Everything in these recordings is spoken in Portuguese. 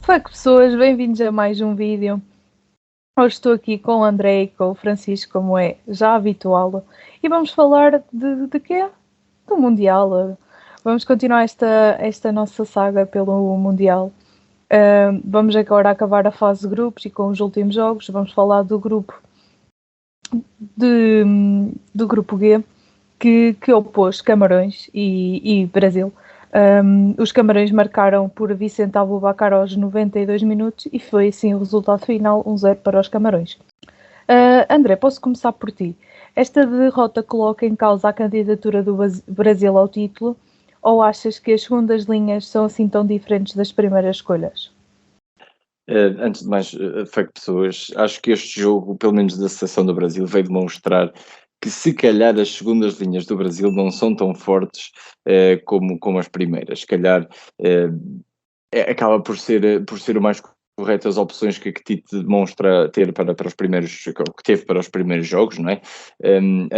Fala pessoas, bem-vindos a mais um vídeo. Hoje estou aqui com o André e com o Francisco, como é já habitual, e vamos falar de quê? Do Mundial. Vamos continuar esta nossa saga pelo Mundial. Vamos agora acabar a fase de grupos e com os últimos jogos. Vamos falar do grupo do grupo G, que opôs Camarões e Brasil. Os Camarões marcaram por Vicente Aboubakar aos 92 minutos e foi assim o resultado final, 1-0 para os Camarões. André, posso começar por ti. Esta derrota coloca em causa a candidatura do Brasil ao título ou achas que as segundas linhas são assim tão diferentes das primeiras escolhas? Antes de mais, pessoas, acho que este jogo, pelo menos da seleção do Brasil, veio demonstrar que se calhar as segundas linhas do Brasil não são tão fortes como as primeiras. Se calhar acaba por ser o mais correto as opções que Tite demonstra ter para os primeiros, que teve para os primeiros jogos, não é?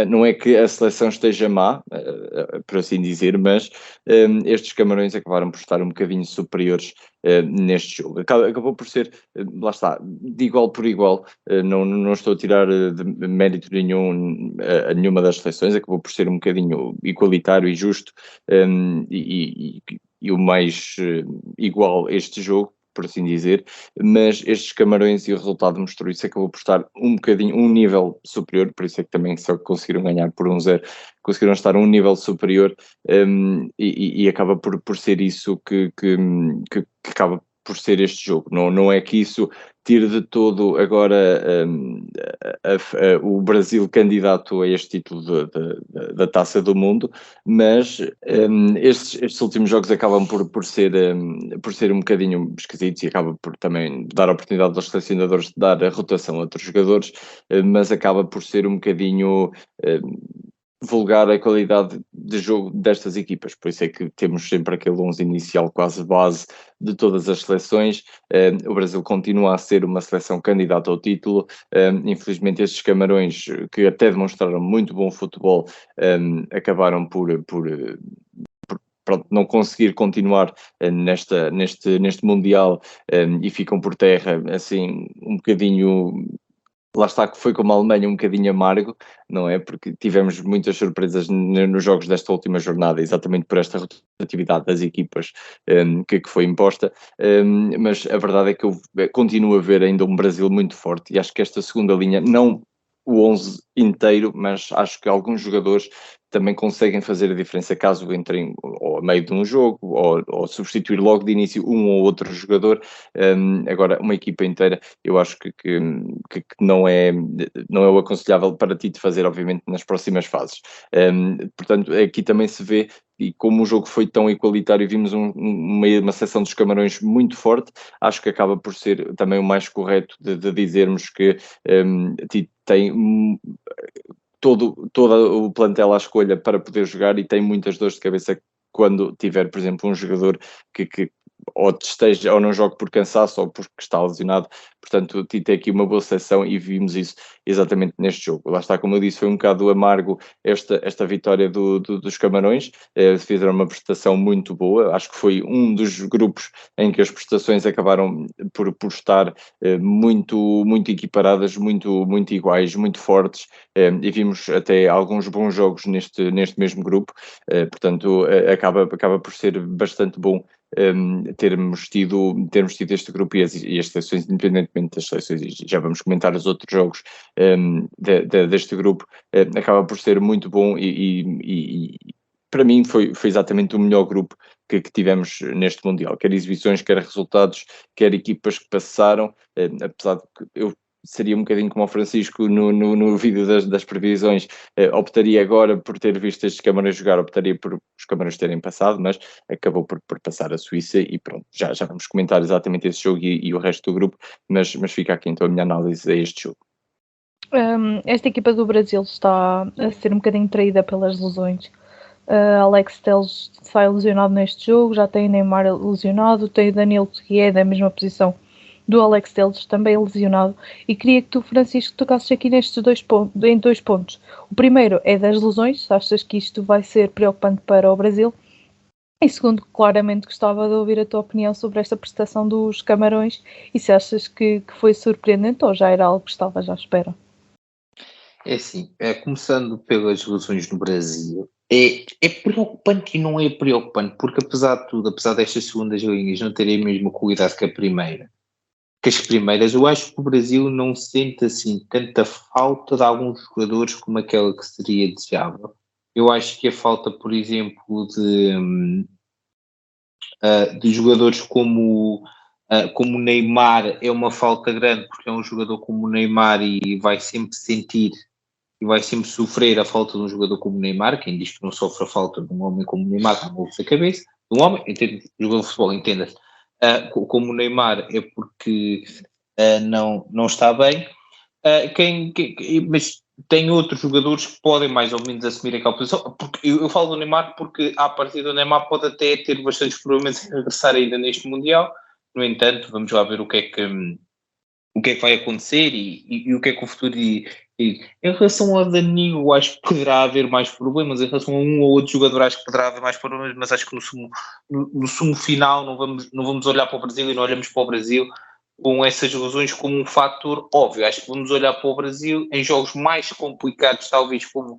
Não é que a seleção esteja má, por assim dizer, mas estes Camarões acabaram por estar um bocadinho superiores neste jogo. Acabou por ser, lá está, de igual por igual, não estou a tirar de mérito nenhum a nenhuma das seleções, acabou por ser um bocadinho igualitário e justo e o mais igual este jogo, por assim dizer, mas estes Camarões e o resultado mostrou isso, acabou por estar um bocadinho, um nível superior, por isso é que também só conseguiram ganhar por 1-0, conseguiram estar um nível superior e acaba por ser isso que acaba por ser este jogo. Não é que isso tire de todo agora o Brasil candidato a este título da Taça do Mundo, mas estes últimos jogos acabam por ser um bocadinho esquisitos e acaba por também dar a oportunidade aos selecionadores de dar a rotação a outros jogadores, mas acaba por ser um bocadinho vulgar a qualidade de jogo destas equipas, por isso é que temos sempre aquele 11 inicial quase base de todas as seleções. O Brasil continua a ser uma seleção candidata ao título. Infelizmente estes Camarões, que até demonstraram muito bom futebol, acabaram por pronto, não conseguir continuar neste Mundial e ficam por terra assim um bocadinho. Lá está, que foi como a Alemanha um bocadinho amargo, não é? Porque tivemos muitas surpresas nos jogos desta última jornada, exatamente por esta rotatividade das equipas que foi imposta, mas a verdade é que eu continuo a ver ainda um Brasil muito forte e acho que esta segunda linha, não o 11 inteiro, mas acho que alguns jogadores também conseguem fazer a diferença caso entrem ou a meio de um jogo ou substituir logo de início um ou outro jogador. Agora, uma equipa inteira, eu acho que não é o aconselhável para ti de fazer, obviamente, nas próximas fases. Portanto, aqui também se vê, e como o jogo foi tão igualitário, vimos uma seleção dos Camarões muito forte, acho que acaba por ser também o mais correto de dizermos que tem todo o plantel à escolha para poder jogar e tem muitas dores de cabeça quando tiver, por exemplo, um jogador que ou esteja ou não jogue por cansaço ou porque está lesionado. Portanto, tem aqui uma boa seleção e vimos isso exatamente neste jogo. Lá está, como eu disse, foi um bocado amargo esta vitória dos Camarões. Fizeram uma prestação muito boa. Acho que foi um dos grupos em que as prestações acabaram por estar muito equiparadas, muito iguais, muito fortes, e vimos até alguns bons jogos neste mesmo grupo. Portanto, acaba por ser bastante bom termos tido este grupo e as seleções, independentemente das seleções, e já vamos comentar os outros jogos deste grupo, acaba por ser muito bom e para mim foi exatamente o melhor grupo que tivemos neste Mundial, quer exibições, quer resultados, quer equipas que passaram, apesar de que eu seria um bocadinho como o Francisco no vídeo das previsões, optaria agora por ter visto estes Camarões jogar, optaria por os Camarões terem passado, mas acabou por passar a Suíça e pronto, já vamos comentar exatamente esse jogo e o resto do grupo, mas fica aqui então a minha análise a este jogo. Esta equipa do Brasil está a ser um bocadinho traída pelas lesões. Alex Telles sai lesionado neste jogo, já tem Neymar lesionado, tem o Danilo que é da mesma posição do Alex Telles, também lesionado, e queria que tu, Francisco, tocasses aqui nestes em dois pontos. O primeiro é das lesões, achas que isto vai ser preocupante para o Brasil? E segundo, claramente gostava de ouvir a tua opinião sobre esta prestação dos Camarões e se achas que foi surpreendente ou já era algo que estavas à espera. É assim, começando pelas lesões no Brasil, é preocupante e não é preocupante, porque apesar de tudo, apesar destas segundas linhas não terem a mesma qualidade que as primeiras, eu acho que o Brasil não sente assim tanta falta de alguns jogadores como aquela que seria desejável. Eu acho que a falta, por exemplo, de jogadores como o Neymar é uma falta grande, porque é um jogador como o Neymar e vai sempre sentir e vai sempre sofrer a falta de um jogador como o Neymar. Quem diz que não sofre a falta de um homem como o Neymar está maluco da cabeça. De um homem, entende, jogador de futebol, entenda-se. Como o Neymar é porque não está bem. Mas tem outros jogadores que podem mais ou menos assumir aquela posição. Porque eu falo do Neymar porque a partir do Neymar pode até ter bastantes problemas em regressar ainda neste Mundial. No entanto, vamos lá ver o que é que vai acontecer e o que é que o futuro em relação ao Danilo, acho que poderá haver mais problemas. Em relação a um ou outro jogador, acho que poderá haver mais problemas, mas acho que no sumo final não vamos olhar para o Brasil e não olhamos para o Brasil com essas lesões como um fator óbvio. Acho que vamos olhar para o Brasil em jogos mais complicados, talvez como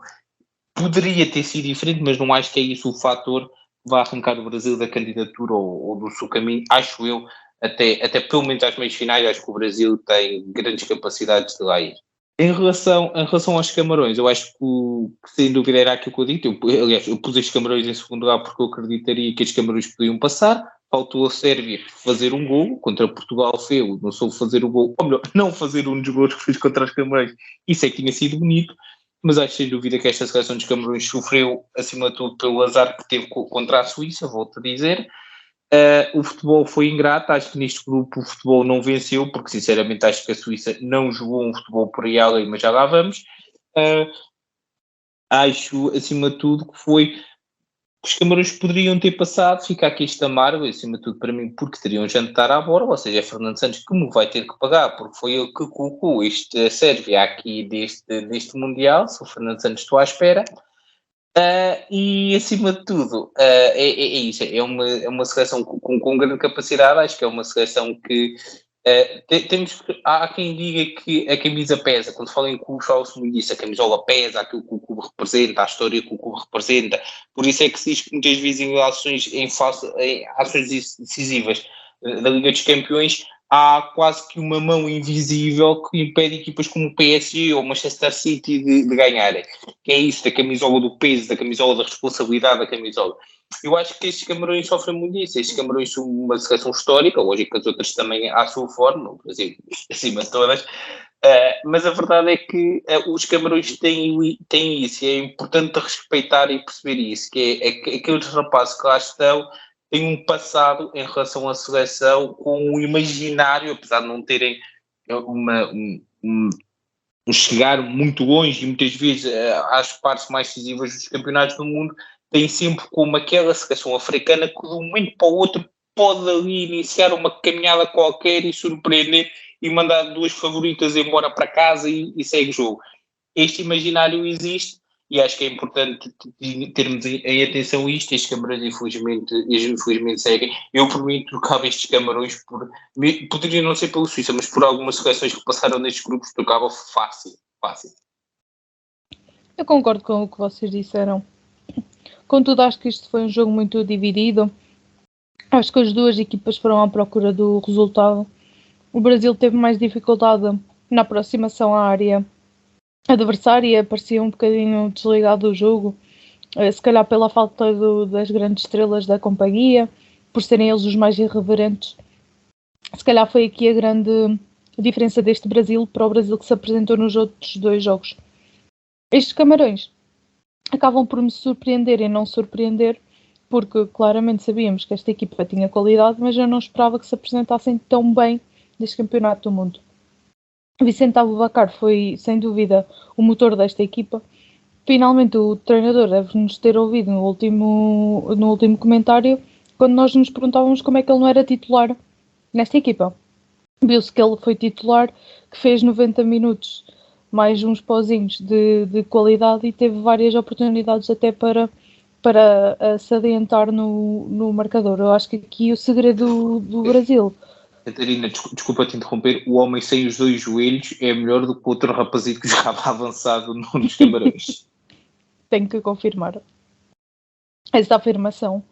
poderia ter sido diferente, mas não acho que é isso o fator que vai arrancar o Brasil da candidatura ou do seu caminho. Acho eu, até pelo menos às meias finais, acho que o Brasil tem grandes capacidades de lá ir. Em relação aos Camarões, eu acho que sem dúvida era aquilo que eu digo. Aliás, eu pus os Camarões em segundo lugar porque eu acreditaria que os Camarões podiam passar. Faltou a Sérvia fazer um gol contra Portugal, feio, não soube fazer o gol, ou melhor, não fazer um dos gols que fez contra os Camarões. Isso é que tinha sido bonito, mas acho sem dúvida que esta seleção dos Camarões sofreu, acima de tudo, pelo azar que teve contra a Suíça, volto a dizer. O futebol foi ingrato, acho que neste grupo o futebol não venceu, porque sinceramente acho que a Suíça não jogou um futebol por aí além, mas já lá vamos. Acho, acima de tudo, que os Camarões poderiam ter passado, fica aqui este amargo, acima de tudo para mim, porque teriam jantar à borla, ou seja, é Fernando Santos que me vai ter que pagar, porque foi ele que colocou a Sérvia aqui deste Mundial, se o Fernando Santos estou à espera. E acima de tudo, é isso, é uma seleção com grande capacidade. Acho que é uma seleção que há quem diga que a camisa pesa. Quando falam em clubes, fala-se muito disso, a camisola pesa, aquilo que o clube representa, a história que o clube representa. Por isso é que se diz que muitas vezes em ações decisivas da Liga dos Campeões há quase que uma mão invisível que impede equipas como o PSG ou o Manchester City de ganharem. Que é isso, da camisola do peso, da camisola da responsabilidade da camisola. Eu acho que estes Camarões sofrem muito disso. Estes Camarões são uma seleção histórica, lógico que as outras também à sua forma, por exemplo, acima de todas, mas a verdade é que os Camarões têm isso, e é importante respeitar e perceber isso, que é que aqueles rapazes que lá estão têm um passado em relação à seleção com um imaginário, apesar de não terem um chegar muito longe e muitas vezes às partes mais decisivas dos campeonatos do mundo, tem sempre como aquela seleção africana que de um momento para o outro pode ali iniciar uma caminhada qualquer e surpreender e mandar duas favoritas embora para casa e segue o jogo. Este imaginário existe e acho que é importante termos em atenção isto. Estes Camarões infelizmente seguem. Eu por mim trocava estes Camarões poderia não ser pela Suíça, mas por algumas seleções que passaram nestes grupos trocava fácil. Eu concordo com o que vocês disseram. Contudo, acho que isto foi um jogo muito dividido. Acho que as duas equipas foram à procura do resultado. O Brasil teve mais dificuldade na aproximação à área adversária, parecia um bocadinho desligado do jogo, se calhar pela falta das grandes estrelas da companhia, por serem eles os mais irreverentes. Se calhar foi aqui a grande diferença deste Brasil para o Brasil que se apresentou nos outros dois jogos. Estes Camarões acabam por me surpreender e não surpreender, porque claramente sabíamos que esta equipa tinha qualidade, mas eu não esperava que se apresentassem tão bem neste campeonato do mundo. Vicente Aboubakar foi, sem dúvida, o motor desta equipa. Finalmente, o treinador deve-nos ter ouvido no último comentário, quando nós nos perguntávamos como é que ele não era titular nesta equipa. Viu-se que ele foi titular, que fez 90 minutos, mais uns pozinhos de qualidade e teve várias oportunidades até para para se adiantar no marcador. Eu acho que aqui o segredo do Brasil. Catarina, desculpa te interromper, o homem sem os 2 joelhos é melhor do que o outro rapazito que jogava avançado nos Camarões. Tenho que confirmar essa afirmação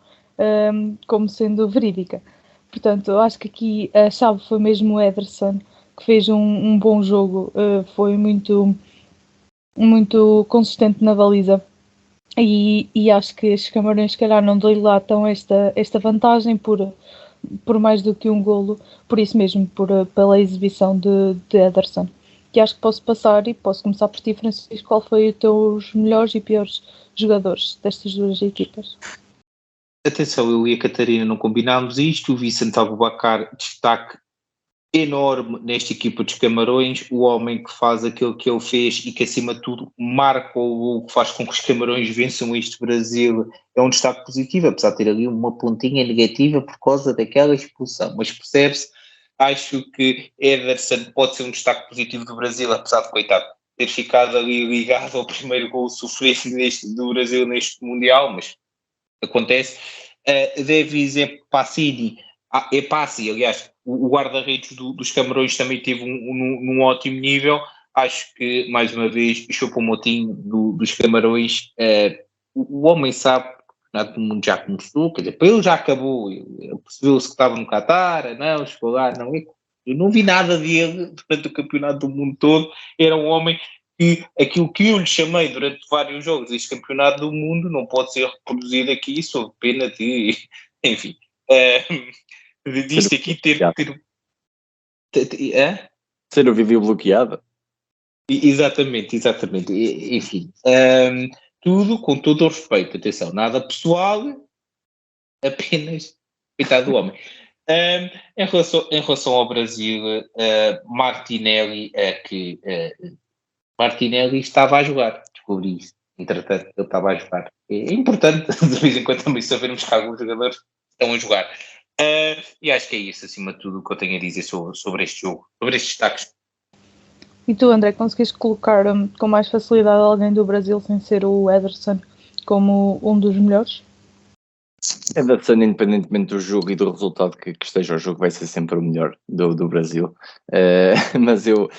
como sendo verídica. Portanto, eu acho que aqui a chave foi mesmo o Ederson, que fez um bom jogo, foi muito, muito consistente na baliza. E acho que os Camarões, se calhar, não dilatam esta vantagem por mais do que um golo, por isso mesmo, pela exibição de Ederson. E acho que posso passar e posso começar por ti, Francisco. Qual foi os teus melhores e piores jogadores destas duas equipas? Atenção, eu e a Catarina não combinámos isto. O Vicente Aboubakar, destaque enorme nesta equipa dos Camarões, o homem que faz aquilo que ele fez e que acima de tudo marca o que faz com que os Camarões vençam este Brasil, é um destaque positivo, apesar de ter ali uma pontinha negativa por causa daquela expulsão, mas percebe-se. Acho que Ederson pode ser um destaque positivo do Brasil, apesar de, coitado, ter ficado ali ligado ao primeiro gol sofrido do Brasil neste Mundial, mas acontece. Davies Passini, aliás, o guarda-redes dos Camarões também teve num ótimo nível. Acho que, mais uma vez, Choupo-Moting dos Camarões, o homem sabe que o mundo já começou, quer dizer, para ele já acabou, ele percebeu-se que estava no Qatar, não, chegou lá, não, eu não vi nada dele durante o campeonato do mundo todo. Era um homem que aquilo que eu lhe chamei durante vários jogos deste campeonato do mundo não pode ser reproduzido aqui, sob pena de, enfim, disto aqui ter ser o vídeo bloqueado. Exatamente, enfim, tudo com todo o respeito, atenção, nada pessoal, apenas coitado do homem. Em relação ao Brasil, Martinelli Martinelli estava a jogar, descobri isso. Entretanto, ele estava a jogar. É importante, de vez em quando, também sabermos que alguns jogadores estão a jogar. E acho que é isso, acima de tudo, o que eu tenho a dizer sobre este jogo, sobre estes destaques. E tu, André, conseguiste colocar com mais facilidade alguém do Brasil sem ser o Ederson como um dos melhores? Ederson, independentemente do jogo e do resultado que esteja o jogo, vai ser sempre o melhor do Brasil. Mas eu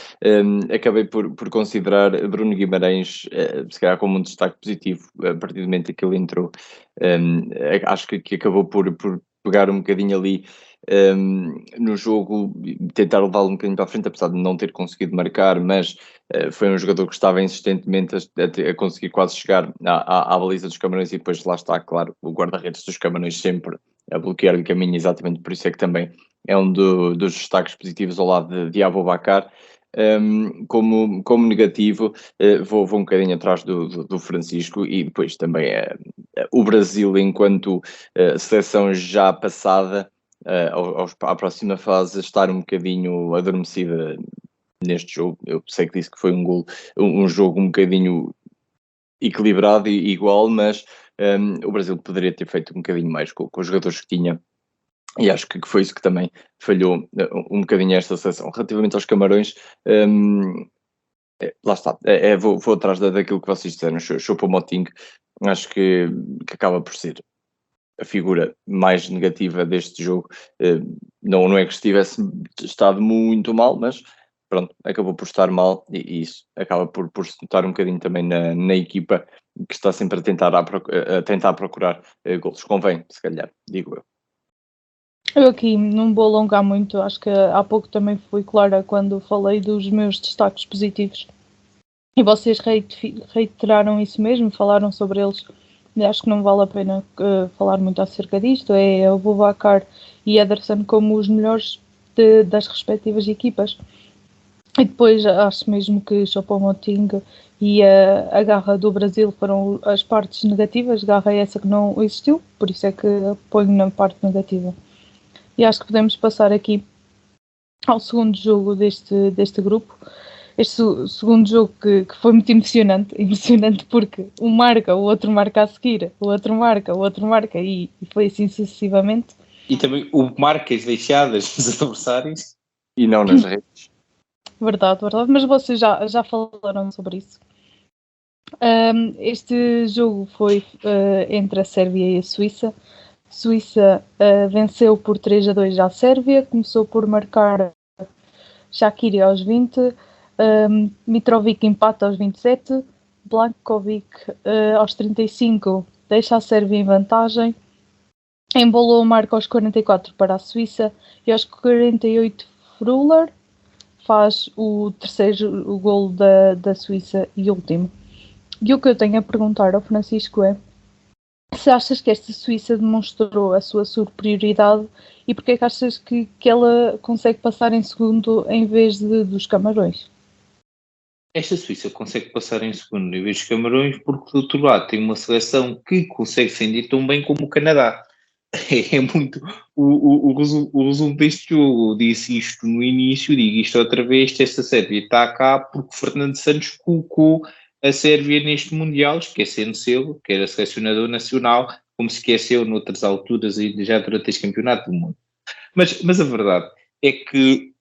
acabei por considerar Bruno Guimarães, se calhar, como um destaque positivo a partir do momento em que ele entrou. Acho que acabou por pegar um bocadinho ali no jogo, tentar levá-lo um bocadinho para a frente, apesar de não ter conseguido marcar, mas foi um jogador que estava insistentemente a conseguir quase chegar à baliza dos Camarões, e depois lá está, claro, o guarda-redes dos Camarões sempre a bloquear o caminho, exatamente por isso é que também é um dos destaques positivos ao lado de Aboubakar. Como negativo, vou um bocadinho atrás do Francisco, e depois também o Brasil enquanto seleção já passada à próxima fase, estar um bocadinho adormecida neste jogo. Eu sei que disse que foi um jogo um bocadinho equilibrado e igual, mas o Brasil poderia ter feito um bocadinho mais com os jogadores que tinha. E acho que foi isso que também falhou um bocadinho esta seleção. Relativamente aos Camarões, lá está, vou atrás daquilo que vocês disseram, Choupo-Moting, acho que acaba por ser a figura mais negativa deste jogo. Não é que estivesse estado muito mal, mas pronto, acabou por estar mal, e isso acaba por se notar um bocadinho também na equipa, que está sempre a tentar procurar golos. Convém, se calhar, digo eu. Eu aqui não vou alongar muito, acho que há pouco também fui clara quando falei dos meus destaques positivos. E vocês reiteraram isso mesmo, falaram sobre eles. Acho que não vale a pena falar muito acerca disto. É Aboubakar e Ederson como os melhores das respectivas equipas. E depois acho mesmo que Choupo-Moting e a garra do Brasil foram as partes negativas. Garra é essa que não existiu, por isso é que ponho na parte negativa. E acho que podemos passar aqui ao segundo jogo deste grupo. Este segundo jogo que foi muito emocionante porque um marca, o outro marca a seguir, o outro marca e foi assim sucessivamente. E também o marcas deixadas dos adversários. E não nas redes. Verdade, mas vocês já falaram sobre isso. Este jogo foi entre a Sérvia e a Suíça. A Suíça venceu por 3-2 à Sérvia, começou por marcar Shaqiri aos 20, Mitrovic empata aos 27, Blankovic aos 35 deixa a Sérvia em vantagem, Embolo marca aos 44 para a Suíça e aos 48 Früller faz o terceiro golo da Suíça e último. E o que eu tenho a perguntar ao Francisco é se achas que esta Suíça demonstrou a sua superioridade e porque é que achas que ela consegue passar em segundo em vez dos Camarões? Esta Suíça consegue passar em segundo em vez dos Camarões porque, do outro lado, tem uma seleção que consegue defender tão bem como o Canadá. É muito. O resumo deste jogo, eu disse isto no início, digo isto outra vez: esta Sérvia está cá porque Fernando Santos colocou a Sérvia neste Mundial, esquecendo-se que era selecionador nacional, como se esqueceu noutras alturas e já durante este campeonato do mundo. Mas a verdade é que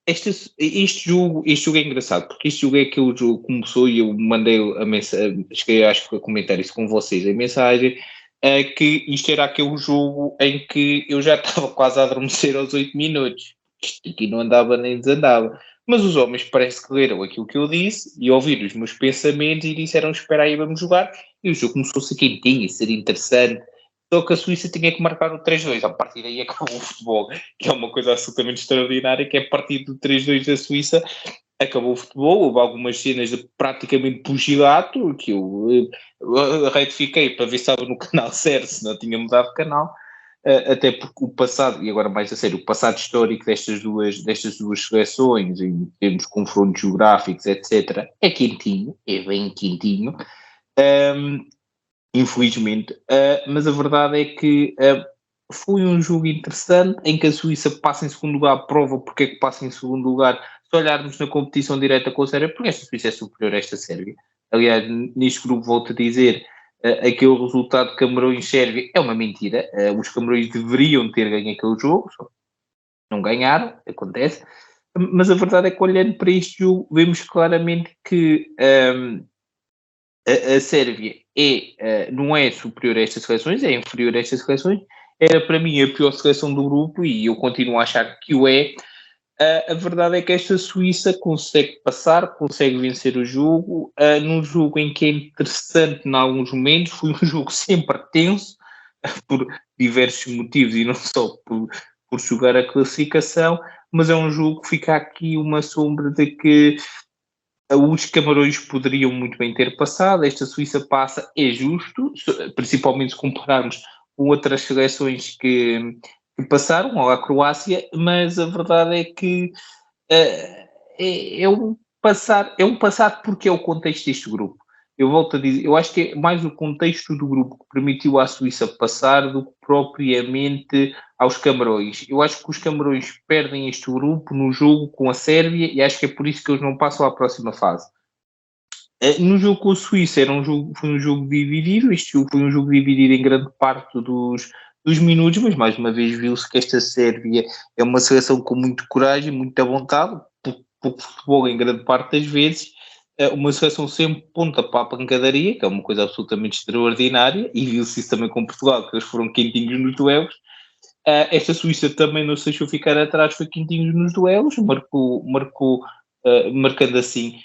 este jogo é engraçado, porque este jogo é aquele jogo que começou e eu mandei a mensagem, cheguei acho que a comentar isso com vocês, a mensagem, que isto era aquele jogo em que eu já estava quase a adormecer aos 8 minutos. Isto aqui não andava nem desandava. Mas os homens parece que leram aquilo que eu disse e ouviram os meus pensamentos e disseram: espera aí, vamos jogar. E o jogo começou a ser quentinho, a ser interessante. Só que a Suíça tinha que marcar o 3-2. A partir daí acabou o futebol, que é uma coisa absolutamente extraordinária, que é a partir do 3-2 da Suíça acabou o futebol. Houve algumas cenas de praticamente pugilato, que eu retifiquei para ver se estava no canal certo, se não tinha mudado de canal. Até porque o passado, e agora mais a sério, o passado histórico destas duas seleções, em termos de confrontos geográficos, etc., é quentinho, é bem quentinho, infelizmente, mas a verdade é que foi um jogo interessante, em que a Suíça passa em segundo lugar, prova porque é que passa em segundo lugar, se olharmos na competição direta com a Sérvia, porque esta Suíça é superior a esta Sérvia. Aliás, neste grupo volto a dizer, aquele resultado de Camarões-Sérvia é uma mentira. Os Camarões deveriam ter ganho aquele jogo, só não ganharam, acontece. Mas a verdade é que, olhando para este jogo, vemos claramente que a Sérvia não é superior a estas seleções, é inferior a estas seleções. Era para mim a pior seleção do grupo e eu continuo a achar que o é. A verdade é que esta Suíça consegue passar, consegue vencer o jogo, num jogo em que é interessante em alguns momentos, foi um jogo sempre tenso, por diversos motivos e não só por jogar a classificação, mas é um jogo que fica aqui uma sombra de que os Camarões poderiam muito bem ter passado, esta Suíça passa, é justo, principalmente se compararmos com outras seleções que passaram, ou a Croácia, mas a verdade é que é um passar porque é o contexto deste grupo. Eu volto a dizer, eu acho que é mais o contexto do grupo que permitiu à Suíça passar do que propriamente aos Camarões. Eu acho que os Camarões perdem este grupo no jogo com a Sérvia e acho que é por isso que eles não passam à próxima fase. No jogo com a Suíça foi um jogo dividido, este jogo foi um jogo dividido em grande parte dos minutos, mas mais uma vez viu-se que esta Sérvia é uma seleção com muita coragem, muita vontade, pouco futebol em grande parte das vezes, uma seleção sempre ponta para a pancadaria, que é uma coisa absolutamente extraordinária, e viu-se isso também com Portugal, que eles foram quentinhos nos duelos. Esta Suíça também não se deixou ficar atrás, foi quentinhos nos duelos, marcando assim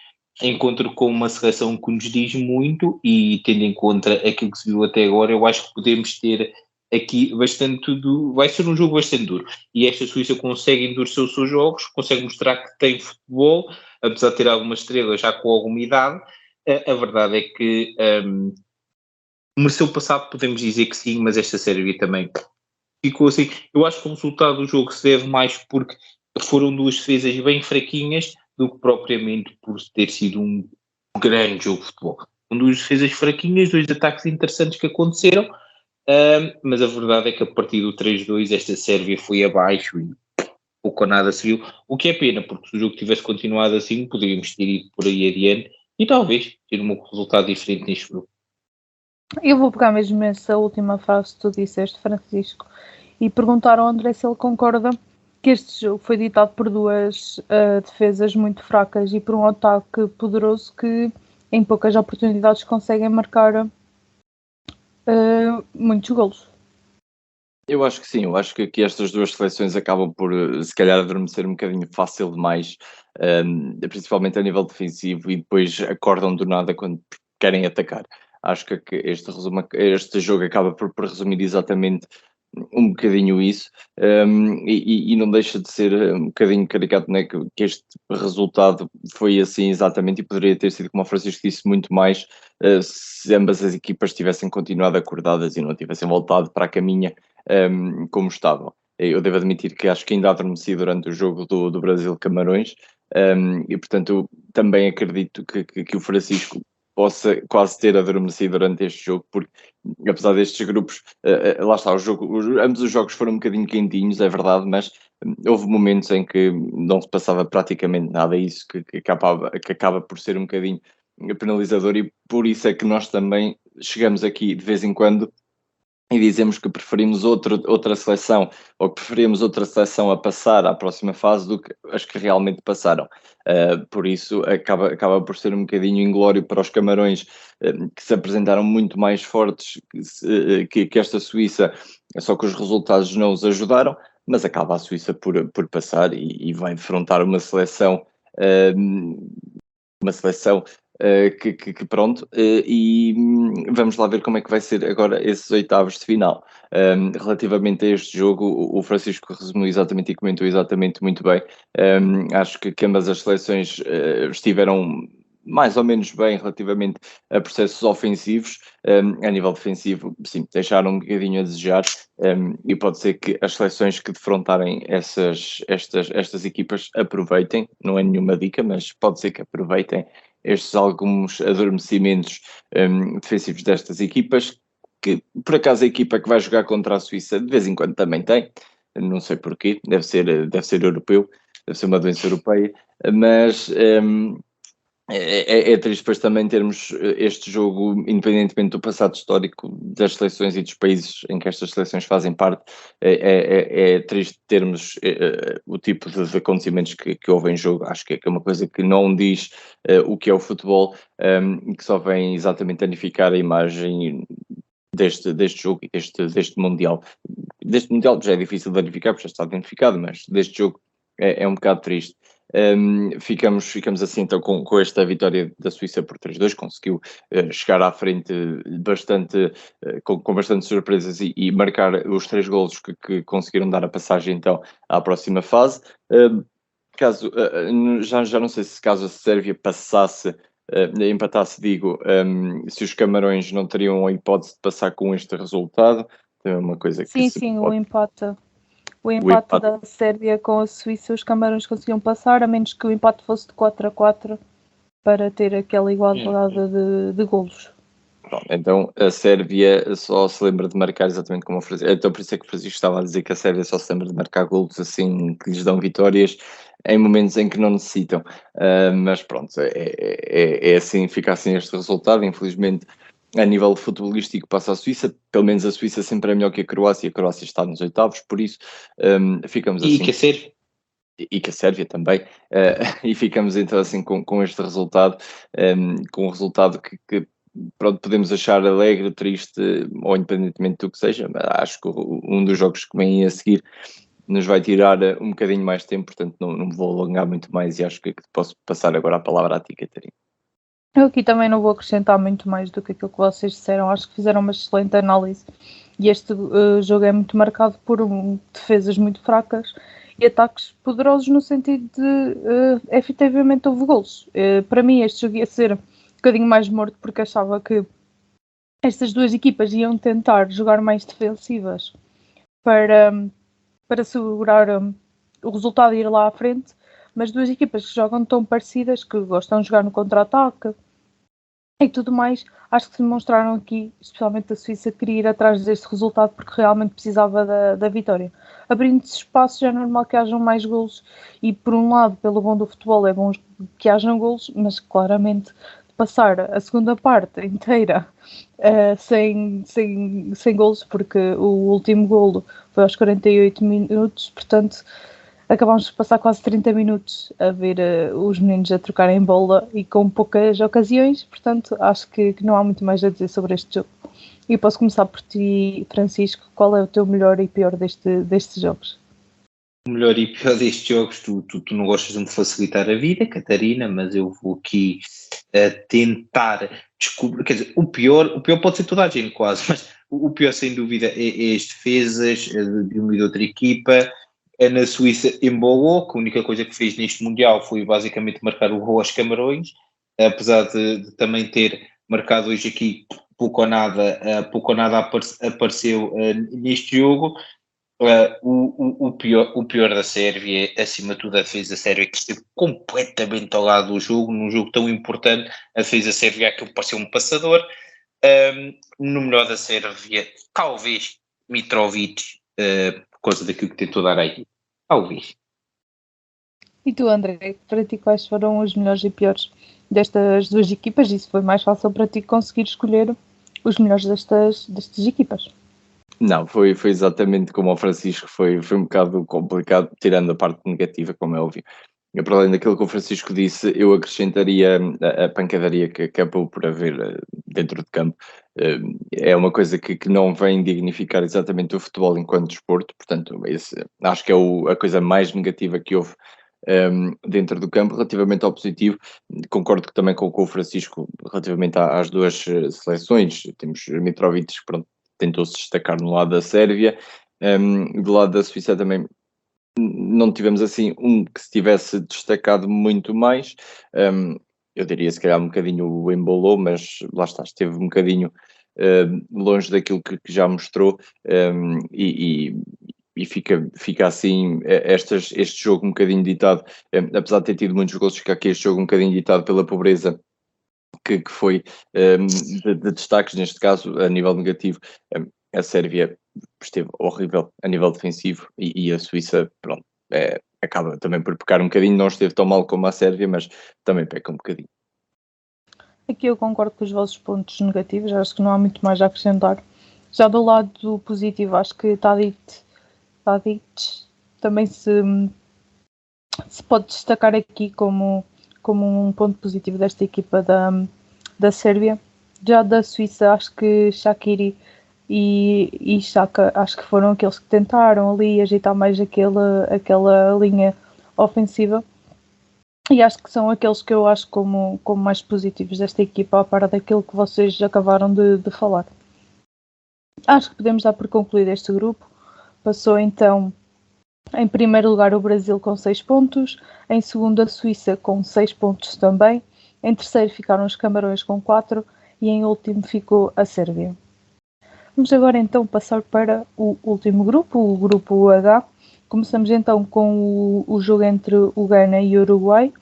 encontro com uma seleção que nos diz muito e tendo em conta aquilo que se viu até agora, eu acho que podemos ter aqui bastante vai ser um jogo bastante duro e esta Suíça consegue endurecer os seus jogos, consegue mostrar que tem futebol, apesar de ter algumas estrelas já com alguma idade. A verdade é que mereceu passar, podemos dizer que sim, mas esta Sérvia também ficou assim. Eu acho que o resultado do jogo se deve mais porque foram duas defesas bem fraquinhas do que propriamente por ter sido um grande jogo de futebol. São duas defesas fraquinhas, dois ataques interessantes que aconteceram, mas a verdade é que a partir do 3-2 esta Sérvia foi abaixo e pouco ou nada se viu, o que é pena, porque se o jogo tivesse continuado assim, poderíamos ter ido por aí adiante e talvez ter um resultado diferente neste jogo. Eu vou pegar mesmo essa última frase que tu disseste, Francisco, e perguntar ao André se ele concorda que este jogo foi ditado por duas defesas muito fracas e por um ataque poderoso que em poucas oportunidades conseguem marcar muitos golos. Eu acho que sim, eu acho que estas duas seleções acabam por, se calhar, adormecer um bocadinho fácil demais, principalmente a nível defensivo, e depois acordam do nada quando querem atacar. Acho que este jogo acaba por resumir exatamente um bocadinho isso, e não deixa de ser um bocadinho caricato, né, que este resultado foi assim exatamente, e poderia ter sido, como o Francisco disse, muito mais, se ambas as equipas tivessem continuado acordadas e não tivessem voltado para a caminha como estavam. Eu devo admitir que acho que ainda adormeci durante o jogo do Brasil-Camarões, e portanto também acredito que o Francisco possa quase ter adormecido durante este jogo, porque apesar destes grupos, lá está, ambos os jogos foram um bocadinho quentinhos, é verdade, mas houve momentos em que não se passava praticamente nada, isso que acaba por ser um bocadinho penalizador, e por isso é que nós também chegamos aqui de vez em quando e dizemos que preferimos outra seleção, ou que preferimos outra seleção a passar à próxima fase do que as que realmente passaram. Por isso acaba por ser um bocadinho inglório para os Camarões, que se apresentaram muito mais fortes que esta Suíça, só que os resultados não os ajudaram, mas acaba a Suíça por passar e vai defrontar uma seleção que pronto, e vamos lá ver como é que vai ser agora esses oitavos de final. Relativamente a este jogo, o Francisco resumiu exatamente e comentou exatamente muito bem. Acho que ambas as seleções estiveram mais ou menos bem relativamente a processos ofensivos. A nível defensivo, sim, deixaram um bocadinho a desejar, e pode ser que as seleções que defrontarem estas equipas aproveitem, não é nenhuma dica, mas pode ser que aproveitem estes alguns adormecimentos defensivos destas equipas, que por acaso a equipa que vai jogar contra a Suíça de vez em quando também tem, não sei porquê, deve ser europeu, deve ser uma doença europeia, mas é triste depois também termos este jogo, independentemente do passado histórico das seleções e dos países em que estas seleções fazem parte, é triste termos o tipo de acontecimentos que houve em jogo. Acho que é uma coisa que não diz o que é o futebol, e que só vem exatamente danificar a imagem deste jogo e deste Mundial. Deste Mundial já é difícil de verificar, porque já está identificado, mas deste jogo é um bocado triste. Ficamos assim então com esta vitória da Suíça por 3-2, conseguiu chegar à frente bastante, com bastante surpresas e marcar os 3 golos que conseguiram dar a passagem então à próxima fase. Caso já não sei se caso a Sérvia passasse, empatasse, digo, se os Camarões não teriam a hipótese de passar com este resultado. É uma coisa que sim, o empate da Sérvia com a Suíça, os Camarões conseguiam passar, a menos que o empate fosse de 4-4 para ter aquela igualdade de golos. Pronto, então a Sérvia só se lembra de marcar exatamente como o Francisco. Então por isso é que o Francisco estava a dizer que a Sérvia só se lembra de marcar golos assim que lhes dão vitórias em momentos em que não necessitam. Mas pronto, é assim, fica assim este resultado. Infelizmente, a nível futebolístico passa a Suíça, pelo menos a Suíça sempre é melhor que a Croácia está nos oitavos, por isso ficamos assim. E que a Sérvia também, e ficamos então assim com este resultado, com um resultado que pronto, podemos achar alegre, triste, ou independentemente do que seja, mas acho que um dos jogos que vem a seguir nos vai tirar um bocadinho mais tempo, portanto não me vou alongar muito mais, e acho que posso passar agora a palavra a ti, Catarina. Eu aqui também não vou acrescentar muito mais do que aquilo que vocês disseram, acho que fizeram uma excelente análise, e este jogo é muito marcado por defesas muito fracas e ataques poderosos, no sentido de efetivamente houve golos. Para mim este jogo ia ser um bocadinho mais morto, porque achava que estas duas equipas iam tentar jogar mais defensivas para segurar o resultado e ir lá à frente, mas duas equipas que jogam tão parecidas, que gostam de jogar no contra-ataque e tudo mais, acho que se demonstraram aqui, especialmente a Suíça, queria ir atrás deste resultado porque realmente precisava da vitória. Abrindo-se espaços, é normal que hajam mais golos, e por um lado, pelo bom do futebol, é bom que hajam golos, mas claramente passar a segunda parte inteira sem golos, porque o último golo foi aos 48 minutos, portanto acabámos de passar quase 30 minutos a ver os meninos a trocarem bola e com poucas ocasiões, portanto acho que não há muito mais a dizer sobre este jogo. E posso começar por ti, Francisco, qual é o teu melhor e pior destes jogos? O melhor e pior destes jogos, tu não gostas de me facilitar a vida, Catarina, mas eu vou aqui tentar descobrir, quer dizer, o pior pode ser toda a gente quase, mas o pior sem dúvida é as defesas de uma e de outra equipa. Na Suíça embolou, que a única coisa que fez neste Mundial foi basicamente marcar o gol aos Camarões, apesar de também ter marcado hoje aqui pouco ou nada apareceu neste jogo. O pior da Sérvia é, acima de tudo, a defesa sérvia, que esteve completamente ao lado do jogo, num jogo tão importante. A defesa sérvia, aquilo pareceu um passador. No melhor da Sérvia, talvez Mitrovic, por causa daquilo que tentou dar aí. Talvez. E tu, André, para ti quais foram os melhores e piores destas duas equipas? Isso foi mais fácil para ti conseguir escolher os melhores destas equipas? Não, foi exatamente como o Francisco, foi um bocado complicado, tirando a parte negativa, como é óbvio. E para além daquilo que o Francisco disse, eu acrescentaria a pancadaria que acabou por haver dentro de campo. É uma coisa que não vem dignificar exatamente o futebol enquanto desporto, portanto, acho que é a coisa mais negativa que houve dentro do campo. Relativamente ao positivo, concordo também com o Francisco relativamente às duas seleções. Temos Mitrovic, que pronto, tentou-se destacar no lado da Sérvia, do lado da Suíça também não tivemos assim um que se tivesse destacado muito mais. Eu diria se calhar um bocadinho o Embolo, mas lá está, esteve um bocadinho longe daquilo que já mostrou, e fica assim este jogo um bocadinho ditado, apesar de ter tido muitos gols, fica aqui este jogo um bocadinho ditado pela pobreza que foi de destaques, neste caso, a nível negativo. A Sérvia esteve horrível a nível defensivo e a Suíça, pronto, acaba também por pecar um bocadinho, não esteve tão mal como a Sérvia, mas também peca um bocadinho. Aqui eu concordo com os vossos pontos negativos, acho que não há muito mais a acrescentar. Já do lado positivo, acho que Tadic também se pode destacar aqui como um ponto positivo desta equipa da Sérvia. Já da Suíça, acho que Shaqiri e Xhaka, acho que foram aqueles que tentaram ali agitar mais aquela linha ofensiva, e acho que são aqueles que eu acho como mais positivos desta equipa, a par daquilo que vocês acabaram de falar. Acho que podemos dar por concluído este grupo. Passou então em primeiro lugar o Brasil com 6 pontos, em segundo a Suíça com 6 pontos também, em terceiro ficaram os Camarões com 4 e em último ficou a Sérvia. Vamos agora então passar para o último grupo, o grupo H. Começamos então com o jogo entre o Ghana e o Uruguai.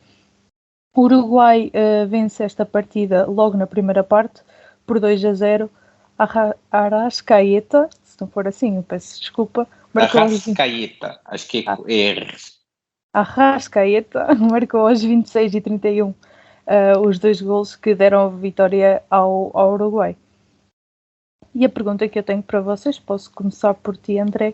O Uruguai vence esta partida logo na primeira parte por 2-0. Arrascaeta, se não for assim, eu peço desculpa. Arrascaeta, acho que é R. Arrascaeta marcou aos 26 e 31 os 2 golos que deram a vitória ao Uruguai. E a pergunta que eu tenho para vocês, posso começar por ti, André.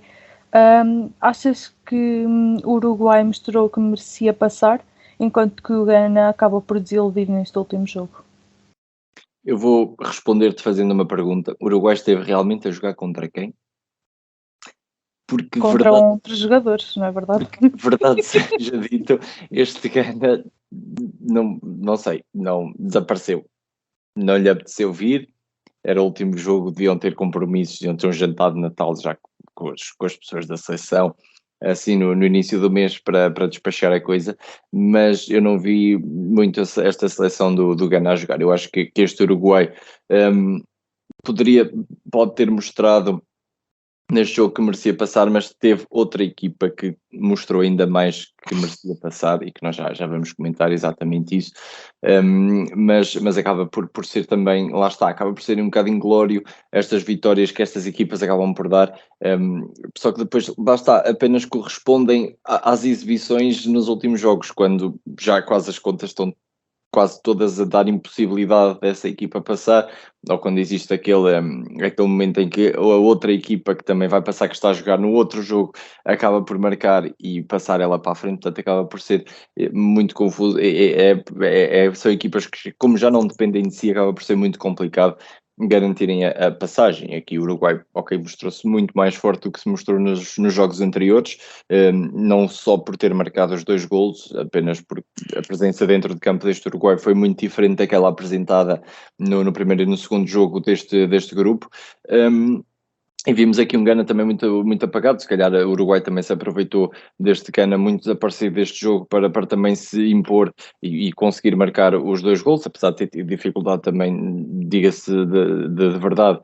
Achas que o Uruguai mostrou que merecia passar, enquanto que o Ghana acaba por desiludir neste último jogo? Eu vou responder-te fazendo uma pergunta. O Uruguai esteve realmente a jogar contra quem? Porque contra outros jogadores, não é verdade? Verdade seja dito, este Ghana, não sei, não desapareceu. Não lhe apeteceu vir. Era o último jogo, deviam ter compromissos, deviam ter um jantar de Natal já com as pessoas da seleção, assim no início do mês para despachar a coisa, mas eu não vi muito esta seleção do Ghana a jogar. Eu acho que este Uruguai pode ter mostrado neste jogo que merecia passar, mas teve outra equipa que mostrou ainda mais que merecia passar, e que nós já vamos comentar exatamente isso, mas acaba por ser também, lá está, acaba por ser um bocado inglório estas vitórias que estas equipas acabam por dar, só que depois, lá está, apenas correspondem às exibições nos últimos jogos, quando já quase as contas estão quase todas a dar impossibilidade dessa equipa passar, ou quando existe aquele momento em que a outra equipa que também vai passar, que está a jogar no outro jogo, acaba por marcar e passar ela para a frente, portanto acaba por ser muito confuso. São equipas que, como já não dependem de si, acaba por ser muito complicado garantirem a passagem. Aqui o Uruguai, mostrou-se muito mais forte do que se mostrou nos jogos anteriores, não só por ter marcado os 2 golos, apenas porque a presença dentro de campo deste Uruguai foi muito diferente daquela apresentada no primeiro e no segundo jogo deste grupo. E vimos aqui um Gana também muito, muito apagado. Se calhar o Uruguai também se aproveitou deste Gana muito desaparecido deste jogo para também se impor e conseguir marcar os 2 gols, apesar de ter tido dificuldade também, diga-se de verdade,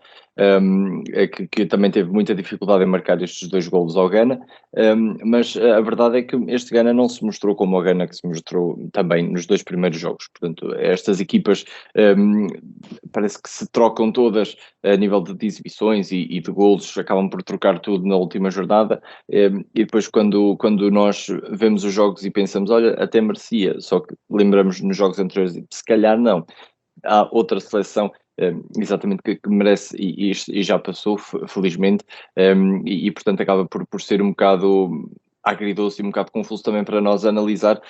que também teve muita dificuldade em marcar estes 2 golos ao Gana, mas a verdade é que este Gana não se mostrou como o Gana que se mostrou também nos 2 primeiros jogos. Portanto, estas equipas parece que se trocam todas a nível de exibições e de golos, acabam por trocar tudo na última jornada, e depois quando nós vemos os jogos e pensamos, olha, até merecia, só que lembramos nos jogos anteriores, se calhar não, há outra seleção exatamente que merece e já passou, felizmente, e portanto acaba por ser um bocado agridoce e um bocado confuso também para nós analisar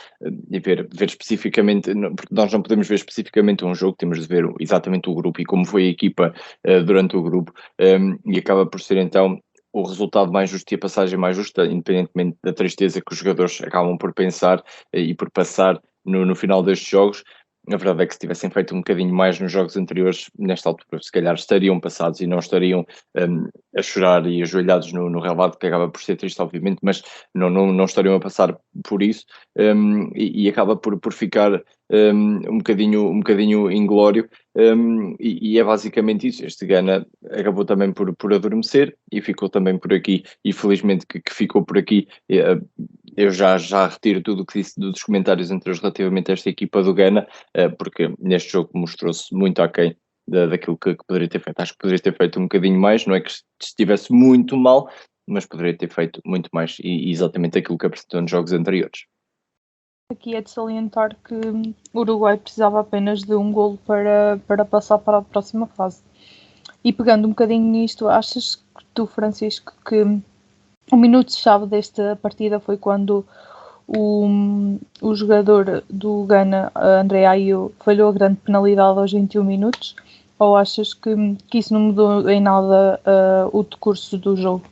e ver especificamente, porque nós não podemos ver especificamente um jogo, temos de ver exatamente o grupo e como foi a equipa durante o grupo, e acaba por ser então o resultado mais justo e a passagem mais justa, independentemente da tristeza que os jogadores acabam por pensar e por passar no final destes jogos. A verdade é que se tivessem feito um bocadinho mais nos jogos anteriores, nesta altura, se calhar estariam passados e não estariam a chorar e ajoelhados no relvado, que acaba por ser triste, obviamente, mas não estariam a passar por isso, e acaba por ficar um bocadinho inglório, e é basicamente isso. Este Gana acabou também por adormecer e ficou também por aqui, e felizmente que ficou por aqui. Eu já retiro tudo o que disse dos comentários anteriores relativamente a esta equipa do Gana, porque neste jogo mostrou-se muito aquém daquilo que poderia ter feito. Acho que poderia ter feito um bocadinho mais, não é que estivesse muito mal, mas poderia ter feito muito mais e exatamente aquilo que apresentou nos jogos anteriores. Aqui é de salientar que o Uruguai precisava apenas de um golo para passar para a próxima fase. E pegando um bocadinho nisto, achas que tu, Francisco, que o minuto-chave desta partida foi quando o jogador do Gana, André Ayew, falhou a grande penalidade aos 21 minutos? Ou achas que isso não mudou em nada o decurso do jogo?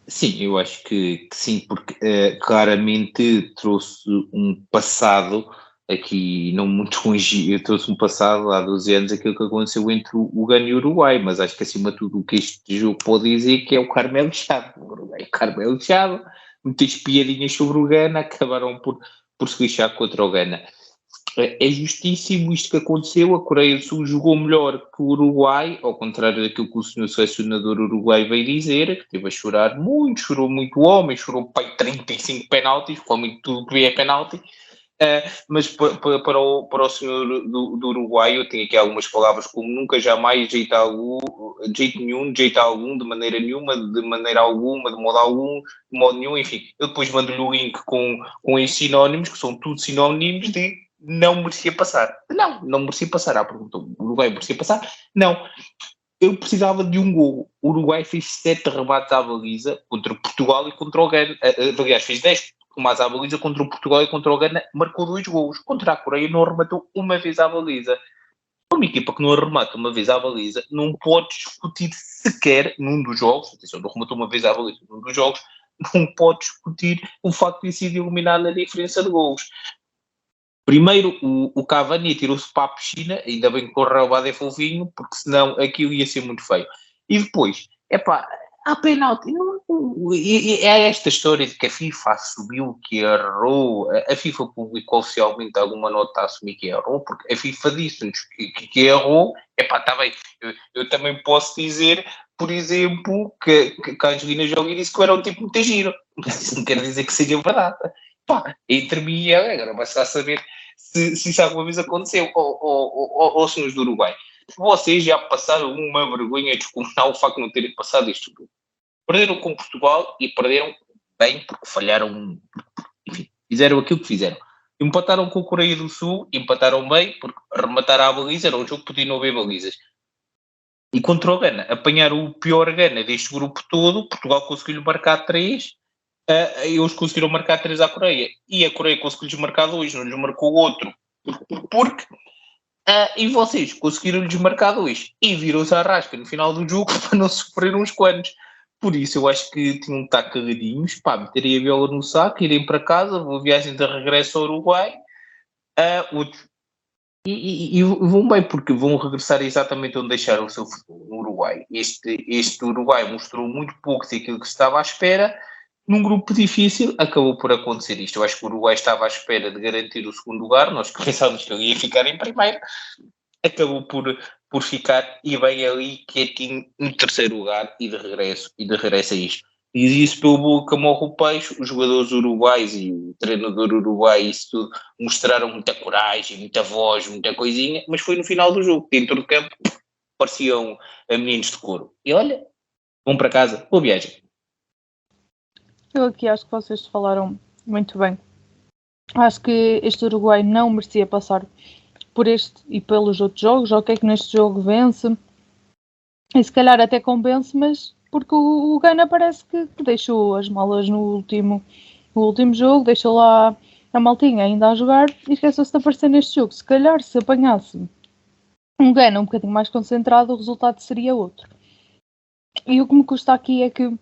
Sim, eu acho que sim, porque claramente trouxe um passado aqui não muito longe, eu trouxe um passado há 12 anos aquilo que aconteceu entre o Gana e o Uruguai, mas acho que acima de tudo o que este jogo pode dizer que é o Carmelo Chado, o Uruguai, Carmelo Chado, muitas piadinhas sobre o Gana, acabaram por se lixar contra o Gana. É justíssimo isto que aconteceu, a Coreia do Sul jogou melhor que o Uruguai, ao contrário daquilo que o senhor selecionador uruguai veio dizer, que esteve a chorar muito, chorou muito o homem, chorou pai 35 penaltis, como tudo que é penalti, mas para o senhor do Uruguai eu tenho aqui algumas palavras como nunca, jamais, de jeito nenhum, de jeito algum, de maneira nenhuma, de maneira alguma, de modo algum, de modo nenhum, enfim, eu depois mando-lhe o link com estes sinónimos, que são tudo sinónimos de não merecia passar. Não merecia passar. A pergunta, o Uruguai merecia passar? Não. Eu precisava de um gol. O Uruguai fez 7 rebates à baliza contra Portugal e contra o Gana. Aliás, fez 10 remates à baliza contra o Portugal e contra o Gana. Marcou 2 golos. Contra a Coreia não arrematou uma vez à baliza. Uma equipa que não arremata uma vez à baliza não pode discutir sequer num dos jogos. Atenção, não arrematou uma vez à baliza num dos jogos. Não pode discutir o facto de ter sido eliminado na diferença de golos. Primeiro, o Cavani tirou-se para a piscina, ainda bem que o relvado é fofinho, porque senão aquilo ia ser muito feio. E depois, há penalti. É esta história de que a FIFA assumiu que errou, a FIFA publicou oficialmente alguma nota a assumir que errou, porque a FIFA disse-nos que errou. Está bem, eu também posso dizer, por exemplo, que a Angelina Jolie disse que eu era um tipo muito giro, mas isso não quer dizer que seja verdade. Entre mim e ela, agora vai-se lá saber se isso alguma vez aconteceu. Senhores do Uruguai, vocês já passaram uma vergonha descomunal o facto de não terem passado isto tudo. Perderam com Portugal e perderam bem porque falharam, enfim, fizeram aquilo que fizeram. Empataram com a Coreia do Sul, empataram bem, porque rematar à baliza era um jogo que podia não haver balizas. E contra o Gana, apanharam o pior Gana deste grupo todo, Portugal conseguiu-lhe marcar 3, eles conseguiram marcar 3 à Coreia, e a Coreia conseguiu-lhes marcar 2, não lhes marcou outro, porque e vocês conseguiram-lhes marcar 2, e viram-se à rasca no final do jogo para não sofrer uns quantos. Por isso eu acho que tinham de estar cagadinhos, meterem a viola no saco, irem para casa, vou viagem de regresso ao Uruguai, e vão bem, porque vão regressar exatamente onde deixaram o seu futebol, no Uruguai. Este Uruguai mostrou muito pouco daquilo que se estava à espera. Num grupo difícil, acabou por acontecer isto. Eu acho que o Uruguai estava à espera de garantir o segundo lugar, nós pensávamos que ele ia ficar em primeiro, acabou por ficar e bem ali quietinho no terceiro lugar e de regresso a isto. Diz isso pelo bolo que morre o peixe, os jogadores uruguais e o treinador uruguai, isso tudo, mostraram muita coragem, muita voz, muita coisinha, mas foi no final do jogo, dentro do campo, pareciam meninos de couro. E olha, vão para casa, boa viagem. Eu aqui acho que vocês falaram muito bem. Acho que este Uruguai não merecia passar por este e pelos outros jogos. Ok, que neste jogo vence e se calhar até compensa, mas porque o Gana parece que deixou as malas no último jogo, deixou lá a maltinha ainda a jogar e esqueceu-se de aparecer neste jogo. Se calhar se apanhasse um Gana um bocadinho mais concentrado, o resultado seria outro. E o que me custa aqui é que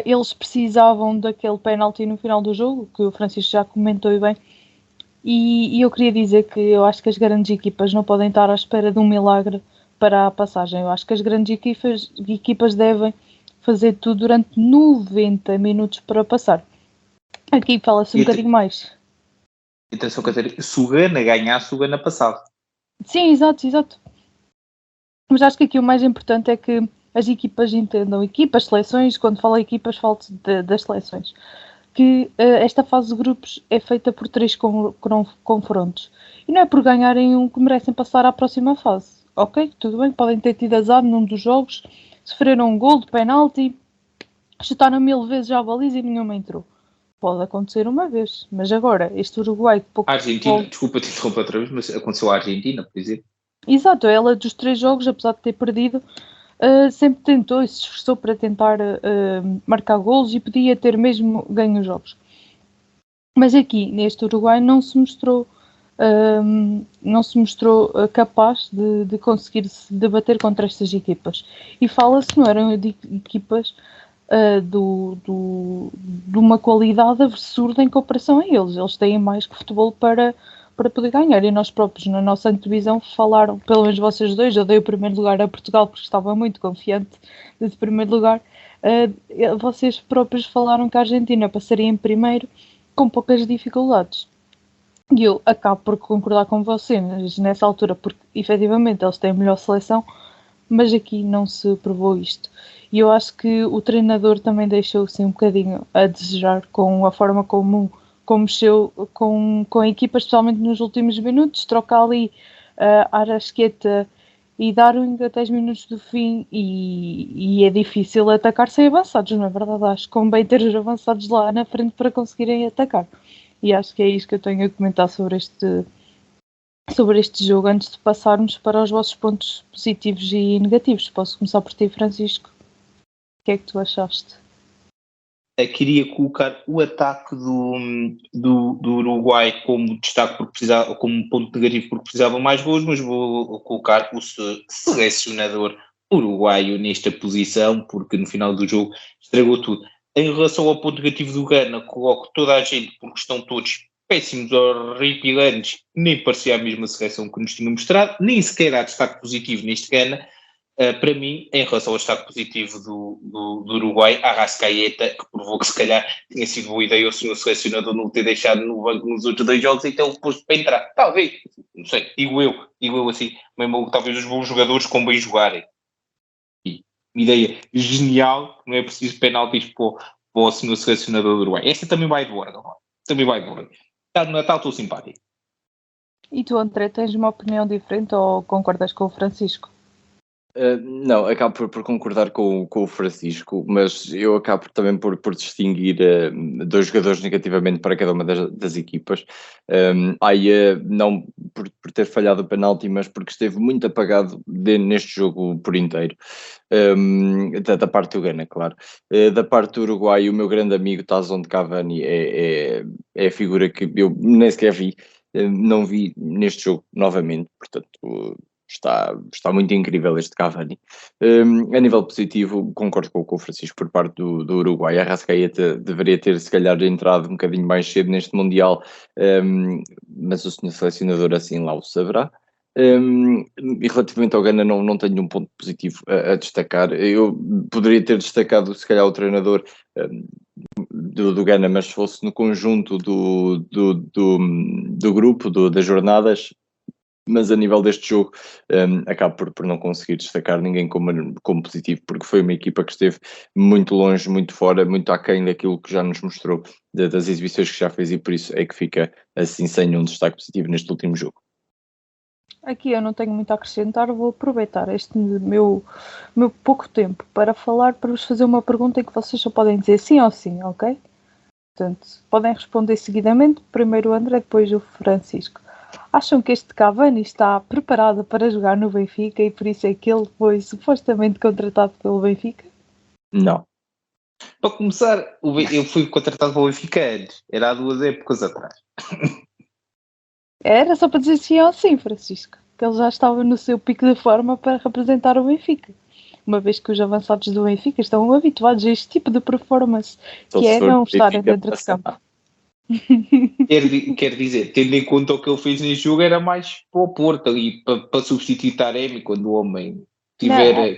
eles precisavam daquele penalti no final do jogo, que o Francisco já comentou e bem, e eu queria dizer que eu acho que as grandes equipas não podem estar à espera de um milagre para a passagem. Eu acho que as grandes equipas devem fazer tudo durante 90 minutos para passar. Aqui fala-se um bocadinho mais. Atenção, Catarina, se o Gana ganhasse, o Gana passava. Sim, exato. Mas acho que aqui o mais importante é que as equipas entendam, seleções, quando falo equipas, falo das seleções, que esta fase de grupos é feita por 3 confrontos. E não é por ganharem um que merecem passar à próxima fase. Ok, tudo bem, podem ter tido azar num dos jogos, sofreram um gol de penalti, chutaram 1000 vezes à baliza e nenhuma entrou. Pode acontecer uma vez, mas agora, este Uruguai... A Argentina, desculpa te interromper outra vez, mas aconteceu à Argentina, por exemplo. Exato, ela dos 3 jogos, apesar de ter perdido, sempre tentou e se esforçou para tentar marcar golos e podia ter mesmo ganho os jogos. Mas aqui, neste Uruguai, não se mostrou capaz de conseguir se debater contra estas equipas. E fala-se, não eram de equipas de uma qualidade absurda em comparação a eles. Eles têm mais que futebol para poder ganhar. E nós próprios, na nossa antevisão, falaram, pelo menos vocês dois, eu dei o primeiro lugar a Portugal porque estava muito confiante desse primeiro lugar. Vocês próprios falaram que a Argentina passaria em primeiro com poucas dificuldades. E eu acabo por concordar com vocês nessa altura, porque efetivamente eles têm a melhor seleção, mas aqui não se provou isto. E eu acho que o treinador também deixou assim um bocadinho a desejar com a forma como mexeu com a equipa, especialmente nos últimos minutos, trocar ali a Arrascaeta e Darwin a 10 minutos do fim, e é difícil atacar sem avançados, não é verdade? Acho que convém ter os avançados lá na frente para conseguirem atacar. E acho que é isto que eu tenho a comentar sobre este jogo, antes de passarmos para os vossos pontos positivos e negativos. Posso começar por ti, Francisco? O que é que tu achaste? Eu queria colocar o ataque do Uruguai como destaque como ponto negativo porque precisava mais gols, mas vou colocar o selecionador uruguaio nesta posição, porque no final do jogo estragou tudo. Em relação ao ponto negativo do Gana, coloco toda a gente, porque estão todos péssimos, horripilantes, nem parecia a mesma seleção que nos tinha mostrado, nem sequer há destaque positivo neste Gana. Para mim, em relação ao destaque positivo do Uruguai, a Arrascaeta, que provou que se calhar tinha sido boa ideia o senhor selecionador não ter deixado no banco nos outros 2 jogos e ter posto para entrar. Talvez, não sei, digo eu assim, mesmo talvez os bons jogadores com bem jogarem. Uma ideia genial, não é preciso penaltis para o senhor selecionador do Uruguai. Esta também vai do órgão. Está no Natal, estou simpático. E tu, André, tens uma opinião diferente ou concordas com o Francisco? Não, acabo por concordar com o Francisco, mas eu acabo também por distinguir dois jogadores negativamente para cada uma das equipas. Não por ter falhado o penalti, mas porque esteve muito apagado neste jogo por inteiro. Da parte do Ghana, claro. Da parte do Uruguai, o meu grande amigo Tazon de Cavani é a figura que eu nem sequer vi, não vi neste jogo novamente, portanto... Está muito incrível este Cavani. A nível positivo, concordo com o Francisco por parte do Uruguai. A Arrascaeta deveria ter, se calhar, entrado um bocadinho mais cedo neste Mundial, mas o senhor selecionador assim lá o saberá. E relativamente ao Ghana, não tenho um ponto positivo a destacar. Eu poderia ter destacado, se calhar, o treinador do Ghana, mas se fosse no conjunto do grupo, das jornadas. Mas a nível deste jogo acabo por não conseguir destacar ninguém como positivo, porque foi uma equipa que esteve muito longe, muito fora, muito aquém daquilo que já nos mostrou das exibições que já fez, e por isso é que fica assim sem nenhum destaque positivo neste último jogo. Aqui eu não tenho muito a acrescentar, vou aproveitar este meu pouco tempo para vos fazer uma pergunta em que vocês só podem dizer sim ou sim, ok? Portanto, podem responder seguidamente, primeiro o André, depois o Francisco. Acham que este Cavani está preparado para jogar no Benfica e por isso é que ele foi supostamente contratado pelo Benfica? Não. Para começar, eu fui contratado pelo Benfica antes, era há 2 épocas atrás. Era só para dizer sim ou sim, Francisco, que ele já estava no seu pico de forma para representar o Benfica. Uma vez que os avançados do Benfica estão habituados a este tipo de performance, que é não estarem dentro de campo. Quer dizer, tendo em conta o que ele fez neste jogo, era mais para o Porto ali, para substituir Taremi quando o homem tiver.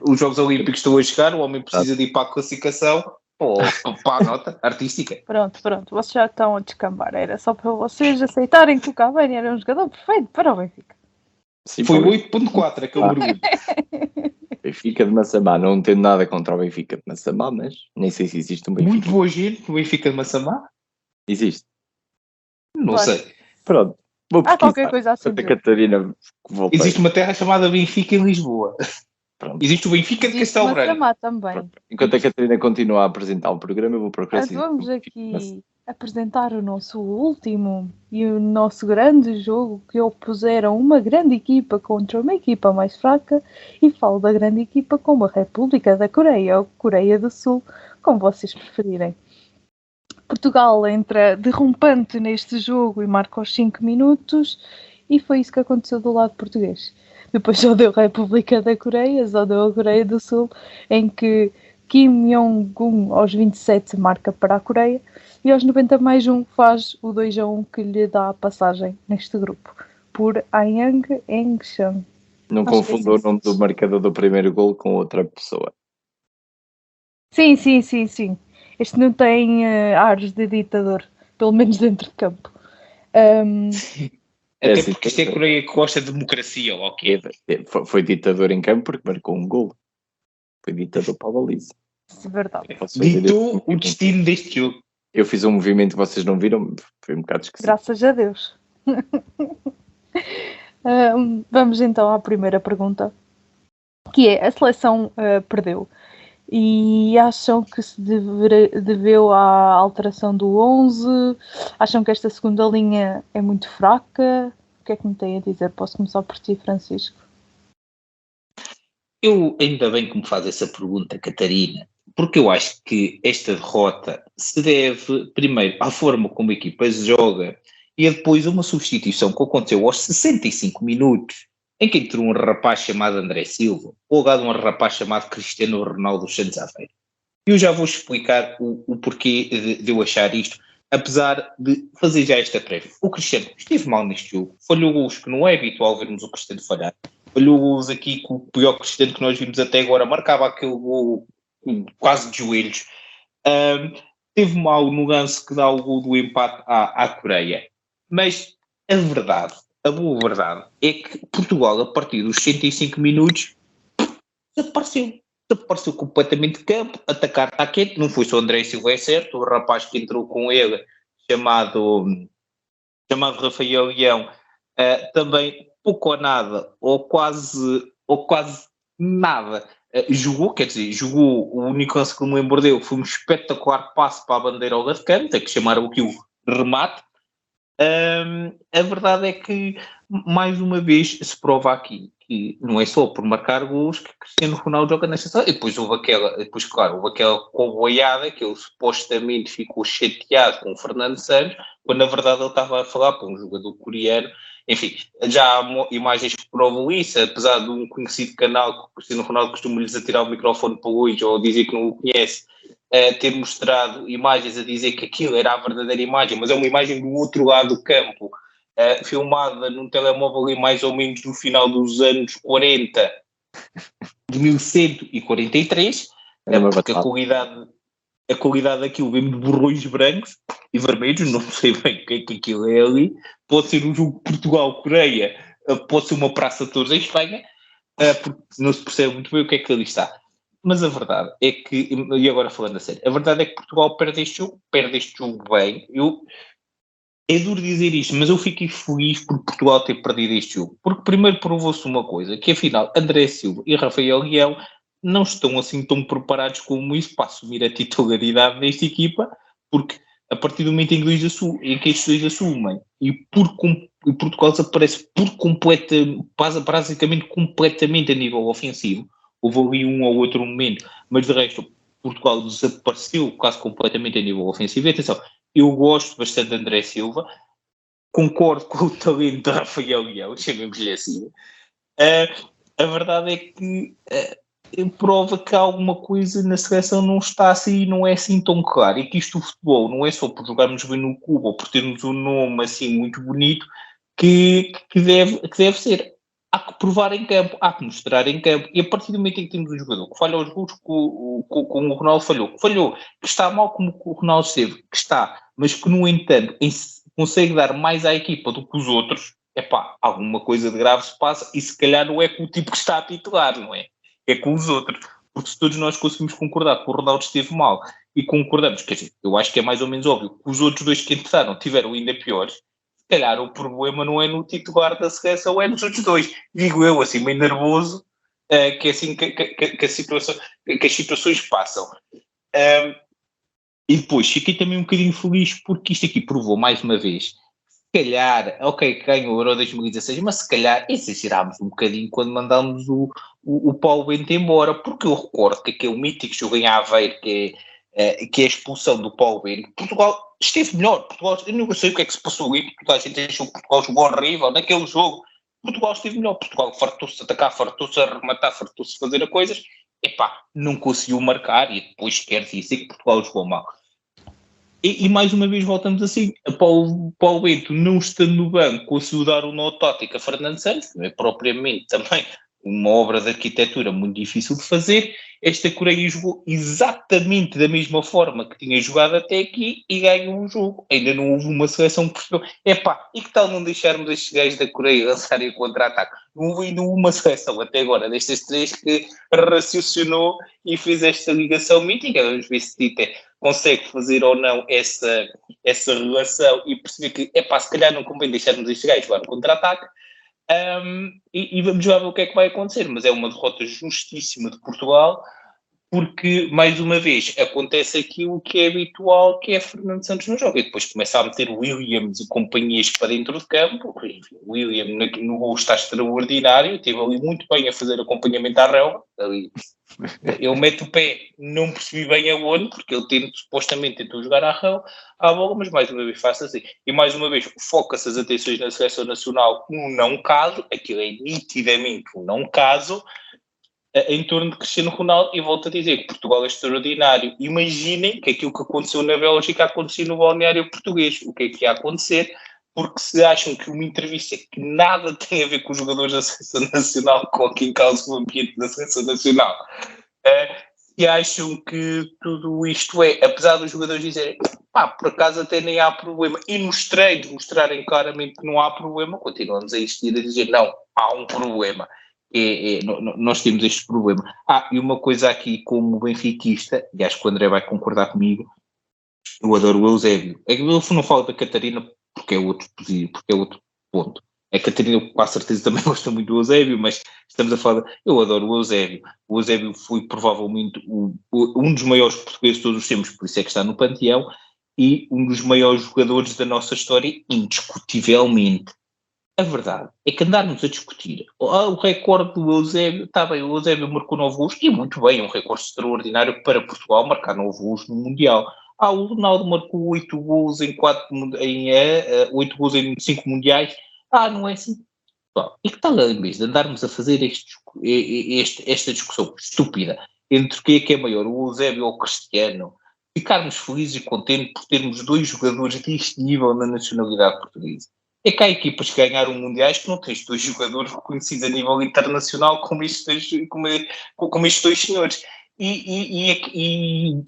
Os Jogos Olímpicos estão a chegar, o homem precisa de ir para a classificação ou para a nota artística. Pronto, vocês já estão a descambar. Era só para vocês aceitarem que o Cavani era um jogador perfeito para o Benfica. Sim, foi 8.4 aquele mergulho. Benfica de Massamá, não tenho nada contra o Benfica de Massamá, mas nem sei se existe um Benfica. Muito boa gente no Benfica de Massamá. Existe? Não sei. Pronto, vou pesquisar. Qualquer coisa assim. Catarina, existe uma terra chamada Benfica em Lisboa. Pronto. Existe o Benfica de Castelo Branco. Também. Pronto. Enquanto a Catarina continua a apresentar o programa, eu vou procurar. Vamos aqui apresentar o nosso último e o nosso grande jogo, que opuseram uma grande equipa contra uma equipa mais fraca, e falo da grande equipa como a República da Coreia ou Coreia do Sul, como vocês preferirem. Portugal entra derrompante neste jogo e marca aos 5 minutos, e foi isso que aconteceu do lado português. Depois só deu a República da Coreia, só deu a Coreia do Sul, em que Kim Jong-un aos 27 marca para a Coreia e aos 90+1 faz o 2-1 que lhe dá a passagem neste grupo, por Ahyang Engshan. Não confunda o nome do marcador do primeiro gol com outra pessoa. Sim. Este não tem ares de ditador, pelo menos dentro de campo. Até porque isto é a Coreia que gosta de democracia, ok? Foi ditador em campo porque marcou um gol. Foi ditador para a baliza. É verdade. Ditou o destino deste jogo. Eu fiz um movimento que vocês não viram, foi um bocado esquisito. Graças a Deus. Vamos então à primeira pergunta, que é: a seleção perdeu, e acham que se deveu à alteração do 11? Acham que esta segunda linha é muito fraca? O que é que me têm a dizer? Posso começar por ti, Francisco? Eu ainda bem que me faz essa pergunta, Catarina, porque eu acho que esta derrota se deve, primeiro, à forma como a equipa joga, e depois uma substituição que aconteceu aos 65 minutos, em que entrou um rapaz chamado André Silva, ou um rapaz chamado Cristiano Ronaldo Santos Aveiro. Eu já vou explicar o porquê de eu achar isto, apesar de fazer já esta prévia. O Cristiano esteve mal neste jogo, falhou gols que não é habitual vermos o Cristiano falhar, falhou gols aqui com o pior Cristiano que nós vimos até agora, marcava aquele gol quase de joelhos. Teve mal no lance que dá o gol do empate à Coreia. Mas a boa verdade é que Portugal, a partir dos 65 minutos, desapareceu completamente de campo. Atacar está quente, não foi só André Silva, é certo, o rapaz que entrou com ele, chamado Rafael Leão, também pouco ou nada, ou quase ou quase nada. Jogou, o único lance que me lembro dele foi um espetacular passe para a bandeira ao lado de canto, que chamaram aqui o remate. A verdade é que, mais uma vez, se prova aqui que não é só por marcar gols que Cristiano Ronaldo joga nesta seleção. E depois houve aquela coboiada que ele supostamente ficou chateado com o Fernando Santos, quando na verdade ele estava a falar para um jogador coreano. Enfim, já há imagens que provam isso, apesar de um conhecido canal que o Cristiano Ronaldo costuma-lhes atirar o microfone para o olho ou dizer que não o conhece, ter mostrado imagens a dizer que aquilo era a verdadeira imagem, mas é uma imagem do outro lado do campo, filmada num telemóvel ali mais ou menos no final dos anos 40 de 1143, porque a qualidade daquilo vem de borrões brancos e vermelhos, não sei bem o que é que aquilo é ali, pode ser um jogo Portugal-Coreia, pode ser uma Praça de Touros em Espanha, porque não se percebe muito bem o que é que ali está. Mas a verdade é que, e agora falando a sério, a verdade é que Portugal perde este jogo bem. É duro dizer isto, mas eu fiquei feliz por Portugal ter perdido este jogo, porque primeiro provou-se uma coisa, que afinal André Silva e Rafael Leão não estão assim tão preparados como isso para assumir a titularidade desta equipa, porque a partir do momento em que estes dois assumem e Portugal desaparece basicamente completamente a nível ofensivo, houve ali um ou outro momento, mas de resto Portugal desapareceu quase completamente a nível ofensivo. E atenção, eu gosto bastante de André Silva, concordo com o talento de Rafael Leão, chamemos-lhe assim. A verdade é que prova que alguma coisa na seleção não está assim, não é assim tão claro, e que isto do futebol não é só por jogarmos bem no clube ou por termos um nome assim muito bonito que deve ser. Há que provar em campo, há que mostrar em campo, e a partir do momento em que temos um jogador que falha os gols como o Ronaldo falhou, que está mal como o Ronaldo esteve, que está, mas que no entanto consegue dar mais à equipa do que os outros, alguma coisa de grave se passa, e se calhar não é com o tipo que está a titular, não é? É com os outros, porque se todos nós conseguimos concordar que o Ronaldo esteve mal, e concordamos, quer dizer, eu acho que é mais ou menos óbvio que os outros dois que entraram tiveram ainda piores, se calhar o problema não é no titular da seleção, é nos outros dois. Digo eu, assim, meio nervoso, que é assim que as situações passam. E depois, fiquei também um bocadinho feliz porque isto aqui provou, mais uma vez, se calhar, ok, ganhou o Euro 2016, mas se calhar exagerámos um bocadinho quando mandámos o Paulo Bento embora, porque eu recordo que aquele mítico jogo em Aveiro, que é a expulsão do Paulo Bento, Portugal esteve melhor. Eu não sei o que é que se passou ali, a gente achou que Portugal jogou horrível naquele jogo. Portugal esteve melhor. Portugal fartou-se de atacar, fartou-se de arrematar, fartou-se de fazer coisas. Não conseguiu marcar e depois quer dizer que Portugal jogou mal. E mais uma vez voltamos assim. Paulo Bento, não estando no banco, conseguiu dar um nó tático a Fernando Santos, não é propriamente também uma obra de arquitetura muito difícil de fazer. Esta Coreia jogou exatamente da mesma forma que tinha jogado até aqui e ganhou um jogo. Ainda não houve uma seleção que percebeu. E que tal não deixarmos estes gajos da Coreia lançarem o contra-ataque? Não houve ainda uma seleção até agora, destas três, que raciocinou e fez esta ligação mítica. Vamos ver se Tite consegue fazer ou não essa relação e perceber que, se calhar não convém deixarmos estes gajos lá no contra-ataque. E vamos já ver o que é que vai acontecer, mas é uma derrota justíssima de Portugal, porque mais uma vez acontece aquilo que é habitual, que é Fernando Santos no jogo, e depois começa a meter Williams e companhias para dentro de campo. Enfim, o William no gol está extraordinário, esteve ali muito bem a fazer acompanhamento à relva, ali ele mete o pé, não percebi bem aonde, porque ele supostamente tentou jogar à bola, mas mais uma vez faça assim. E mais uma vez foca-se as atenções na seleção nacional num não caso, aquilo é nitidamente um não caso, em torno de Cristiano Ronaldo, e volto a dizer que Portugal é extraordinário. Imaginem que aquilo que aconteceu na Bélgica aconteceu no balneário português. O que é que ia acontecer? Porque se acham que uma entrevista que nada tem a ver com os jogadores da Seleção Nacional, coloca em causa o ambiente da Seleção Nacional, se acham que tudo isto apesar dos jogadores dizerem, por acaso até nem há problema, e mostrarem claramente que não há problema, continuamos a insistir a dizer, não, há um problema. Nós temos este problema. E uma coisa aqui como benfiquista, e acho que o André vai concordar comigo, eu adoro o Eusébio. Eu não falo da Catarina porque é outro ponto. A Catarina, com a certeza, também gosta muito do Eusébio, mas estamos a falar. Eu adoro o Eusébio. O Eusébio foi provavelmente um dos maiores portugueses de todos os tempos, por isso é que está no panteão, e um dos maiores jogadores da nossa história, indiscutivelmente. A verdade é que andarmos a discutir o recorde do Eusébio, está bem, o Eusébio marcou 9 gols, e muito bem, um recorde extraordinário para Portugal marcar 9 gols no Mundial. O Ronaldo marcou 8 gols em 8 gols em 5 mundiais. Não é assim. Bom, e que tal, em vez de andarmos a fazer esta discussão estúpida entre quem é que é maior, o Eusébio ou o Cristiano, ficarmos felizes e contentes por termos 2 jogadores deste nível na nacionalidade portuguesa? É que há equipas que ganharam mundiais que não tens 2 jogadores reconhecidos a nível internacional como estes 2 senhores.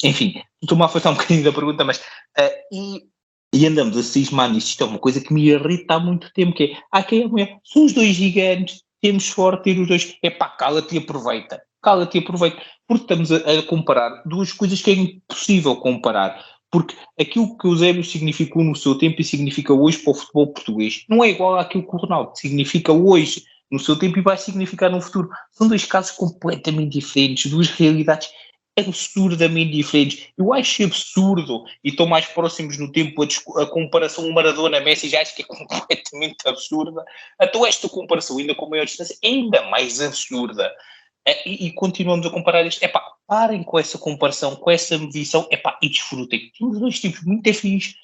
Enfim, estou-me a afastar um bocadinho da pergunta, mas e andamos a cismar nisto. Isto é uma coisa que me irrita há muito tempo, que é, quem é mulher? São os 2 gigantes, temos sorte de ter os 2. Cala-te e aproveita. Porque estamos a comparar 2 coisas que é impossível comparar. Porque aquilo que o Eusébio significou no seu tempo e significa hoje para o futebol português não é igual àquilo que o Ronaldo significa hoje no seu tempo e vai significar no futuro. São 2 casos completamente diferentes, 2 realidades absurdamente diferentes. Eu acho absurdo, e estão mais próximos no tempo, a comparação Maradona-Messi, já acho que é completamente absurda. Então esta comparação, ainda com maior distância, é ainda mais absurda. E continuamos a comparar isto. Parem com essa comparação, com essa medição, e desfrutem. Temos 2 tipos muito afins,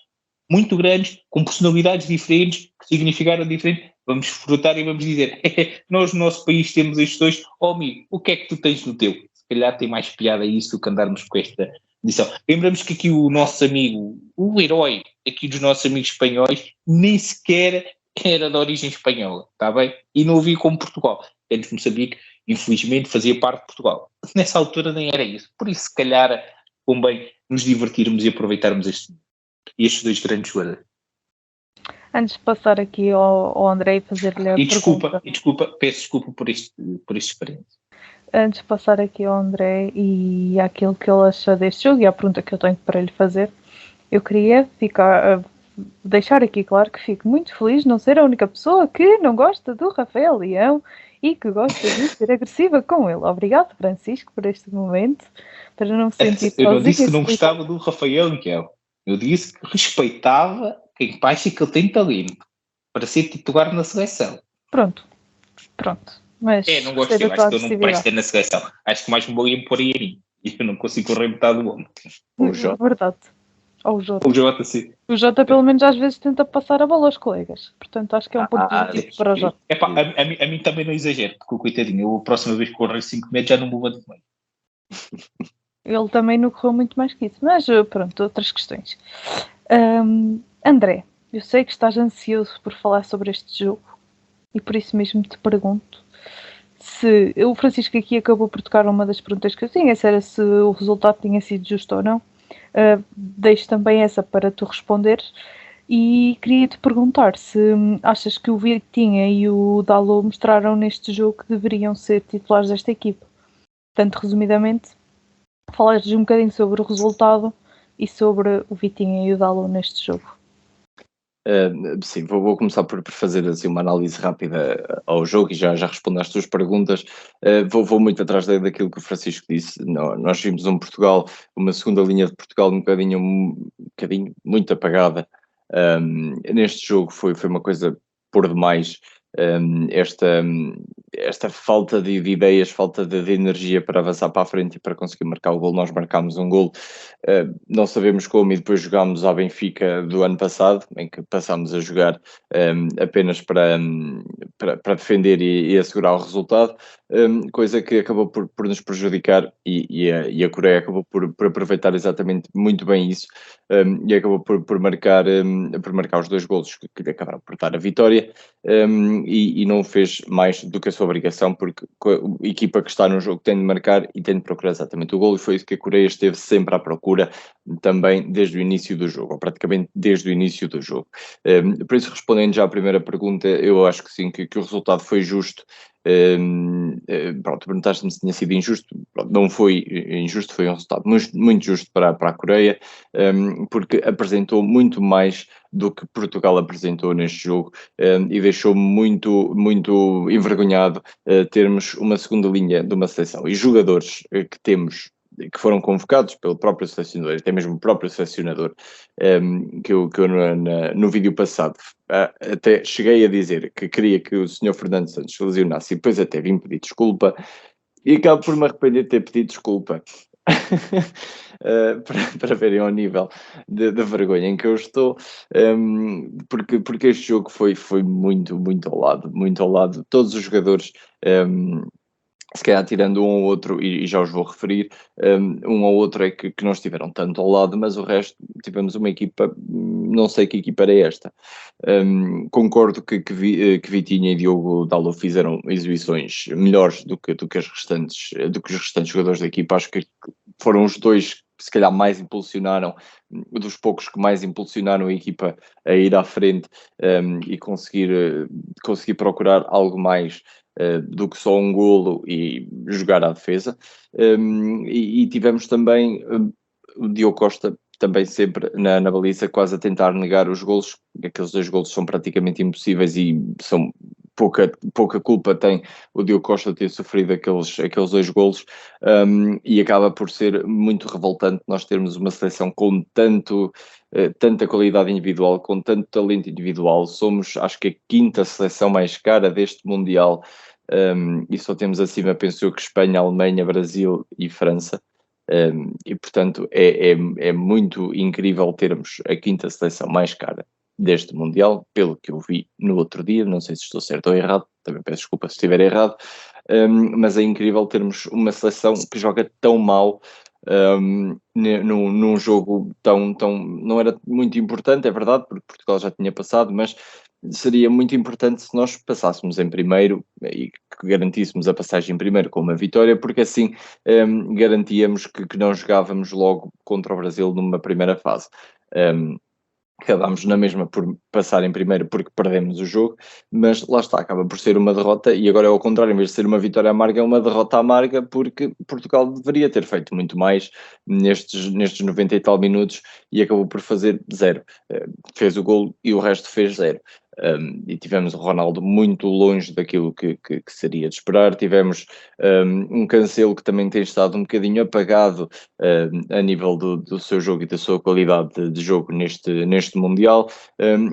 muito grandes, com personalidades diferentes, que significaram diferente. Vamos desfrutar e vamos dizer, nós no nosso país temos estes 2, amigo, o que é que tu tens no teu? Se calhar tem mais piada isso do que andarmos com esta edição. Lembramos que aqui o nosso amigo, o herói aqui dos nossos amigos espanhóis, nem sequer era de origem espanhola, está bem? E não havia como Portugal. Antes de Moçambique, infelizmente, fazia parte de Portugal. Nessa altura nem era isso. Por isso, se calhar, convém nos divertirmos e aproveitarmos estes 2 grandes jogadores. Antes de passar aqui ao André e fazer-lhe a pergunta. Peço desculpa por este parênteses. Antes de passar aqui ao André e àquilo que ele achou deste jogo e à pergunta que eu tenho para lhe fazer, eu queria deixar aqui claro que fico muito feliz de não ser a única pessoa que não gosta do Rafael Leão e que gosta de ser agressiva com ele. Obrigado, Francisco, por este momento, para não me sentir sozinha. Eu não disse que não gostava do Rafael Leão. Eu disse que respeitava quem acha que ele tem talento para ser titular na seleção. Pronto. Mas não gosto de acho que eu não presto na seleção. Acho que mais me vou impor aí. E eu não consigo correr metade do homem. Verdade. Ou o Jota. O Jota, sim. O Jota, pelo menos, às vezes tenta passar a bola aos colegas. Portanto, acho que é um ponto positivo para o Jota. A mim também não exagero, porque o coitadinho, eu a próxima vez que correr 5 metros já não me levanto mais. Ele também não correu muito mais que isso. Mas, pronto, outras questões. André, eu sei que estás ansioso por falar sobre este jogo. E por isso mesmo te pergunto se o Francisco aqui acabou por tocar uma das perguntas que eu tinha, se era se o resultado tinha sido justo ou não. Deixo também essa para tu responderes e queria-te perguntar se achas que o Vitinha e o Dalot mostraram neste jogo que deveriam ser titulares desta equipa. Portanto, resumidamente, falares um bocadinho sobre o resultado e sobre o Vitinha e o Dalot neste jogo. Sim, vou começar por fazer assim, uma análise rápida ao jogo e já respondo às tuas perguntas. Vou muito atrás daquilo que o Francisco disse. Nós vimos uma segunda linha de Portugal um bocadinho muito apagada. Neste jogo foi uma coisa por demais. Esta falta de ideias, falta de energia para avançar para a frente e para conseguir marcar o gol. Nós marcámos um gol, não sabemos como, e depois jogámos à Benfica do ano passado, em que passámos a jogar apenas para defender e assegurar o resultado, coisa que acabou por nos prejudicar e a Coreia acabou por aproveitar exatamente muito bem isso, e acabou por marcar os 2 golos que lhe acabaram por dar a vitória. E não fez mais do que a sua obrigação, porque a equipa que está no jogo tem de marcar e tem de procurar exatamente o golo, e foi isso que a Coreia esteve sempre à procura também desde o início do jogo, ou praticamente desde o início do jogo. Por isso, respondendo já à primeira pergunta, eu acho que sim, que o resultado foi justo, Pronto, perguntaste-me se tinha sido injusto. Pronto, não foi injusto, foi um resultado muito justo para a Coreia, porque apresentou muito mais do que Portugal apresentou neste jogo, e deixou-me muito envergonhado termos uma segunda linha de uma seleção e jogadores que temos, que foram convocados pelo próprio selecionador, até mesmo o próprio selecionador, que eu no vídeo passado até cheguei a dizer que queria que o Sr. Fernando Santos se lesionasse e depois até vim pedir desculpa e acabo por me arrepender de ter pedido desculpa. Para verem ao nível de vergonha em que eu estou, porque este jogo foi muito ao lado. Todos os jogadores, se calhar tirando um ou outro, e já os vou referir, um ou outro é que não estiveram tanto ao lado, mas o resto tivemos uma equipa, não sei que equipa era esta. Concordo que Vitinha e Diogo Dalot fizeram exibições melhores do que os restantes jogadores da equipa. Acho que foram os dois que se calhar mais impulsionaram, dos poucos que mais impulsionaram a equipa a ir à frente, e conseguir procurar algo mais do que só um golo e jogar à defesa. E tivemos também o Diogo Costa também sempre na baliza, quase a tentar negar os golos. Aqueles 2 golos são praticamente impossíveis e são pouca culpa tem o Diogo Costa ter sofrido aqueles 2 golos, e acaba por ser muito revoltante nós termos uma seleção com tanta qualidade individual, com tanto talento individual. Somos, acho que, a 5ª seleção mais cara deste Mundial, e só temos acima, penso eu, que Espanha, Alemanha, Brasil e França. E portanto é muito incrível termos a 5ª seleção mais cara deste Mundial, pelo que eu vi no outro dia. Não sei se estou certo ou errado, também peço desculpa se estiver errado, mas é incrível termos uma seleção que joga tão mal, num jogo tão, não era muito importante, é verdade, porque Portugal já tinha passado, mas seria muito importante se nós passássemos em primeiro e que garantíssemos a passagem em primeiro com uma vitória, porque assim garantíamos que não jogávamos logo contra o Brasil numa primeira fase. Acabámos na mesma por passar em primeiro porque perdemos o jogo, mas lá está, acaba por ser uma derrota, e agora é ao contrário, em vez de ser uma vitória amarga, é uma derrota amarga, porque Portugal deveria ter feito muito mais nestes 90 e tal minutos e acabou por fazer 0. Fez o golo e o resto fez 0. E tivemos o Ronaldo muito longe daquilo que seria de esperar. Tivemos um Cancelo que também tem estado um bocadinho apagado a nível do seu jogo e da sua qualidade de jogo neste Mundial,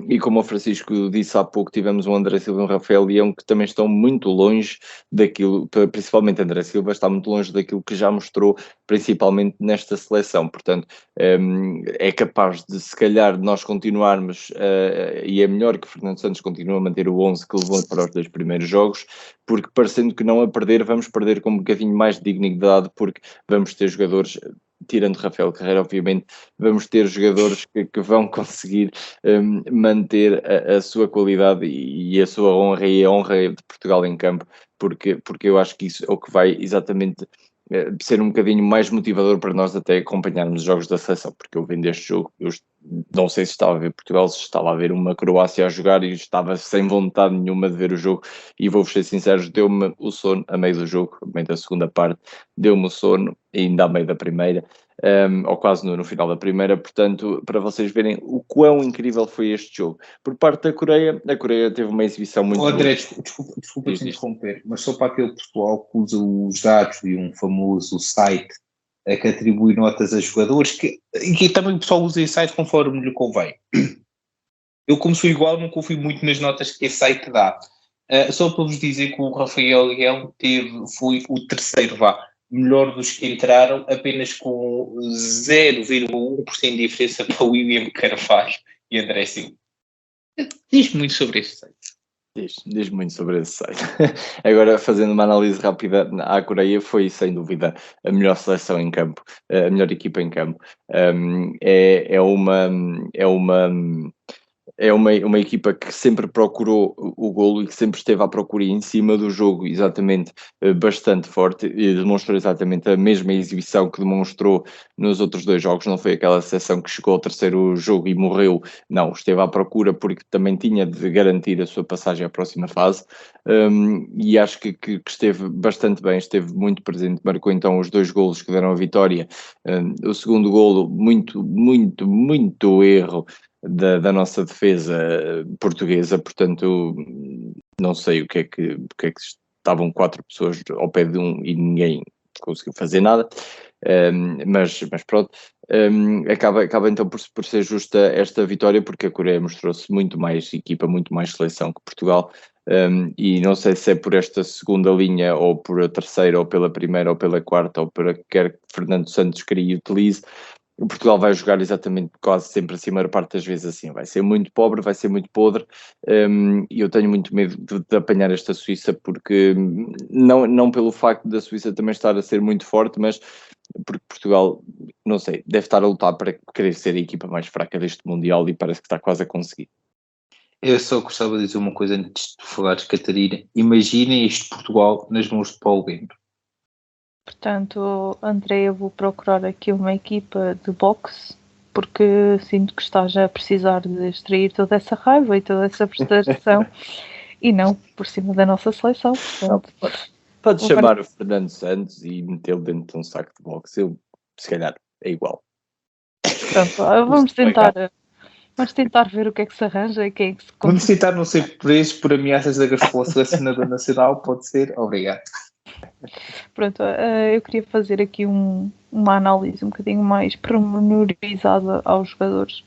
e como o Francisco disse há pouco, tivemos um André Silva e um Rafael Leão que também estão muito longe daquilo, principalmente André Silva está muito longe daquilo que já mostrou, principalmente nesta seleção. Portanto, é capaz de, se calhar, nós continuarmos, e é melhor que Fernando Santos continue a manter o 11 que levou para os 2 primeiros jogos, porque parecendo que não a perder, vamos perder com um bocadinho mais de dignidade, porque vamos ter jogadores, tirando Rafael Carreira, obviamente, vamos ter jogadores que vão conseguir manter a sua qualidade e a sua honra e a honra de Portugal em campo, porque eu acho que isso é o que vai exatamente ser um bocadinho mais motivador para nós até acompanharmos os jogos da seleção, porque eu vendo este jogo, eu não sei se estava a ver Portugal, se estava a ver uma Croácia a jogar e estava sem vontade nenhuma de ver o jogo, e vou-vos ser sinceros, deu-me o sono a meio do jogo, a meio da segunda parte, deu-me o sono, ainda a meio da primeira, ou quase no final da primeira. Portanto, para vocês verem o quão incrível foi este jogo. Por parte da Coreia, a Coreia teve uma exibição muito boa. André, desculpa te interromper, mas só para aquele pessoal que usa os dados de um famoso site que atribui notas a jogadores, que também o pessoal usa esse site conforme lhe convém. Eu, como sou igual, não confio muito nas notas que esse site dá. Só para vos dizer que o Rafael Leão foi o terceiro, melhor dos que entraram, apenas com 0,1% de diferença para William Carvalho e André Silva. Diz muito sobre este site. Diz muito sobre esse site. Agora, fazendo uma análise rápida, a Coreia foi, sem dúvida, a melhor seleção em campo, a melhor equipa em campo. É uma é uma equipa que sempre procurou o golo e que sempre esteve à procura em cima do jogo, exatamente, bastante forte, e demonstrou exatamente a mesma exibição que demonstrou nos outros 2 jogos. Não foi aquela seleção que chegou ao terceiro jogo e morreu, não, esteve à procura porque também tinha de garantir a sua passagem à próxima fase, e acho que esteve bastante bem, esteve muito presente, marcou então os 2 golos que deram a vitória. O segundo golo, muito erro da nossa defesa portuguesa, portanto não sei o que é que estavam 4 pessoas ao pé de um e ninguém conseguiu fazer nada, mas pronto, acaba então por ser justa esta vitória, porque a Coreia mostrou-se muito mais equipa, muito mais seleção que Portugal, e não sei se é por esta segunda linha, ou por a terceira, ou pela primeira, ou pela quarta, ou por a que quer que Fernando Santos queria e utilize. O Portugal vai jogar exatamente quase sempre assim, a maior parte das vezes assim, vai ser muito pobre, vai ser muito podre, e eu tenho muito medo de apanhar esta Suíça, porque não pelo facto da Suíça também estar a ser muito forte, mas porque Portugal, não sei, deve estar a lutar para querer ser a equipa mais fraca deste Mundial e parece que está quase a conseguir. Eu só gostava de dizer uma coisa antes de falares, Catarina. Imaginem este Portugal nas mãos de Paulo Bento. Portanto, André, eu vou procurar aqui uma equipa de boxe, porque sinto que estás a precisar de extrair toda essa raiva e toda essa frustração e não por cima da nossa seleção. Portanto, pode chamar o Fernando Santos e metê-lo dentro de um saco de boxe. Eu, se calhar, é igual. Pronto, vamos tentar ver o que é que se arranja e quem é que se Vamos tentar não ser presos por ameaças da pela selecionador nacional, pode ser? Obrigado. Pronto, eu queria fazer aqui uma análise um bocadinho mais pormenorizada aos jogadores.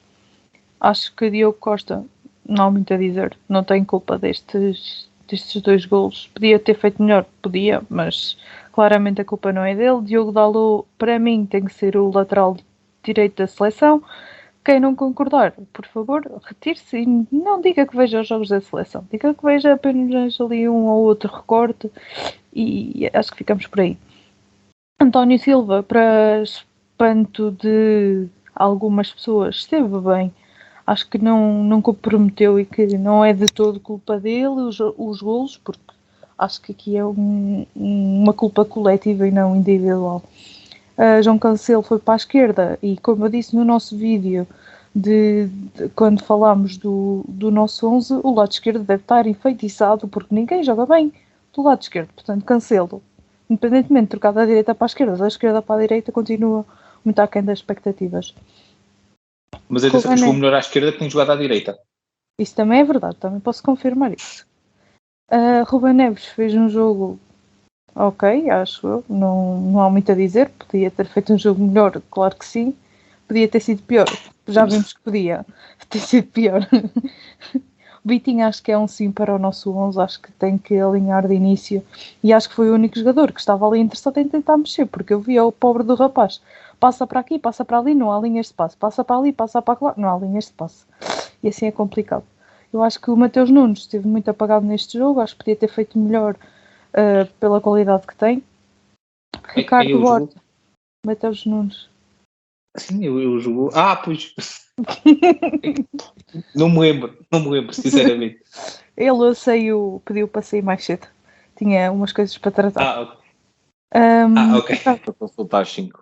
Acho que Diogo Costa, não há muito a dizer, não tem culpa destes 2 golos. Podia ter feito melhor, podia, mas claramente a culpa não é dele. Diogo Dalot, para mim, tem que ser o lateral direito da seleção. Quem não concordar, por favor, retire-se e não diga que veja os jogos da seleção. Diga que veja apenas ali um ou outro recorte e acho que ficamos por aí. António Silva, para espanto de algumas pessoas, esteve bem. Acho que não comprometeu e que não é de todo culpa dele os golos, porque acho que aqui é uma culpa coletiva e não individual. João Cancelo foi para a esquerda e, como eu disse no nosso vídeo de quando falámos do nosso 11, o lado esquerdo deve estar enfeitiçado porque ninguém joga bem do lado esquerdo. Portanto, Cancelo, independentemente de trocar da direita para a esquerda, da esquerda para a direita, continua muito aquém das expectativas. Mas atenção que jogou melhor à esquerda que tem jogado à direita. Isso também é verdade, também posso confirmar isso. Ruben Neves fez um jogo ok, acho eu, não há muito a dizer, podia ter feito um jogo melhor, claro que sim, podia ter sido pior, já vimos que podia ter sido pior. O Vitinho acho que é um sim para o nosso 11, acho que tem que alinhar de início e acho que foi o único jogador que estava ali interessado em tentar mexer, porque eu via o pobre do rapaz, passa para aqui, passa para ali, não há linhas de passe, passa para ali, passa para lá, não há linhas de passe, e assim é complicado. Eu acho que o Mateus Nunes esteve muito apagado neste jogo, acho que podia ter feito melhor pela qualidade que tem. Ricardo Horta, Mateus Nunes. Sim, eu jogo. Pois. não me lembro, sinceramente. Ele, eu sei, pediu para sair mais cedo. Tinha umas coisas para tratar. Ok. Para consultar às 5.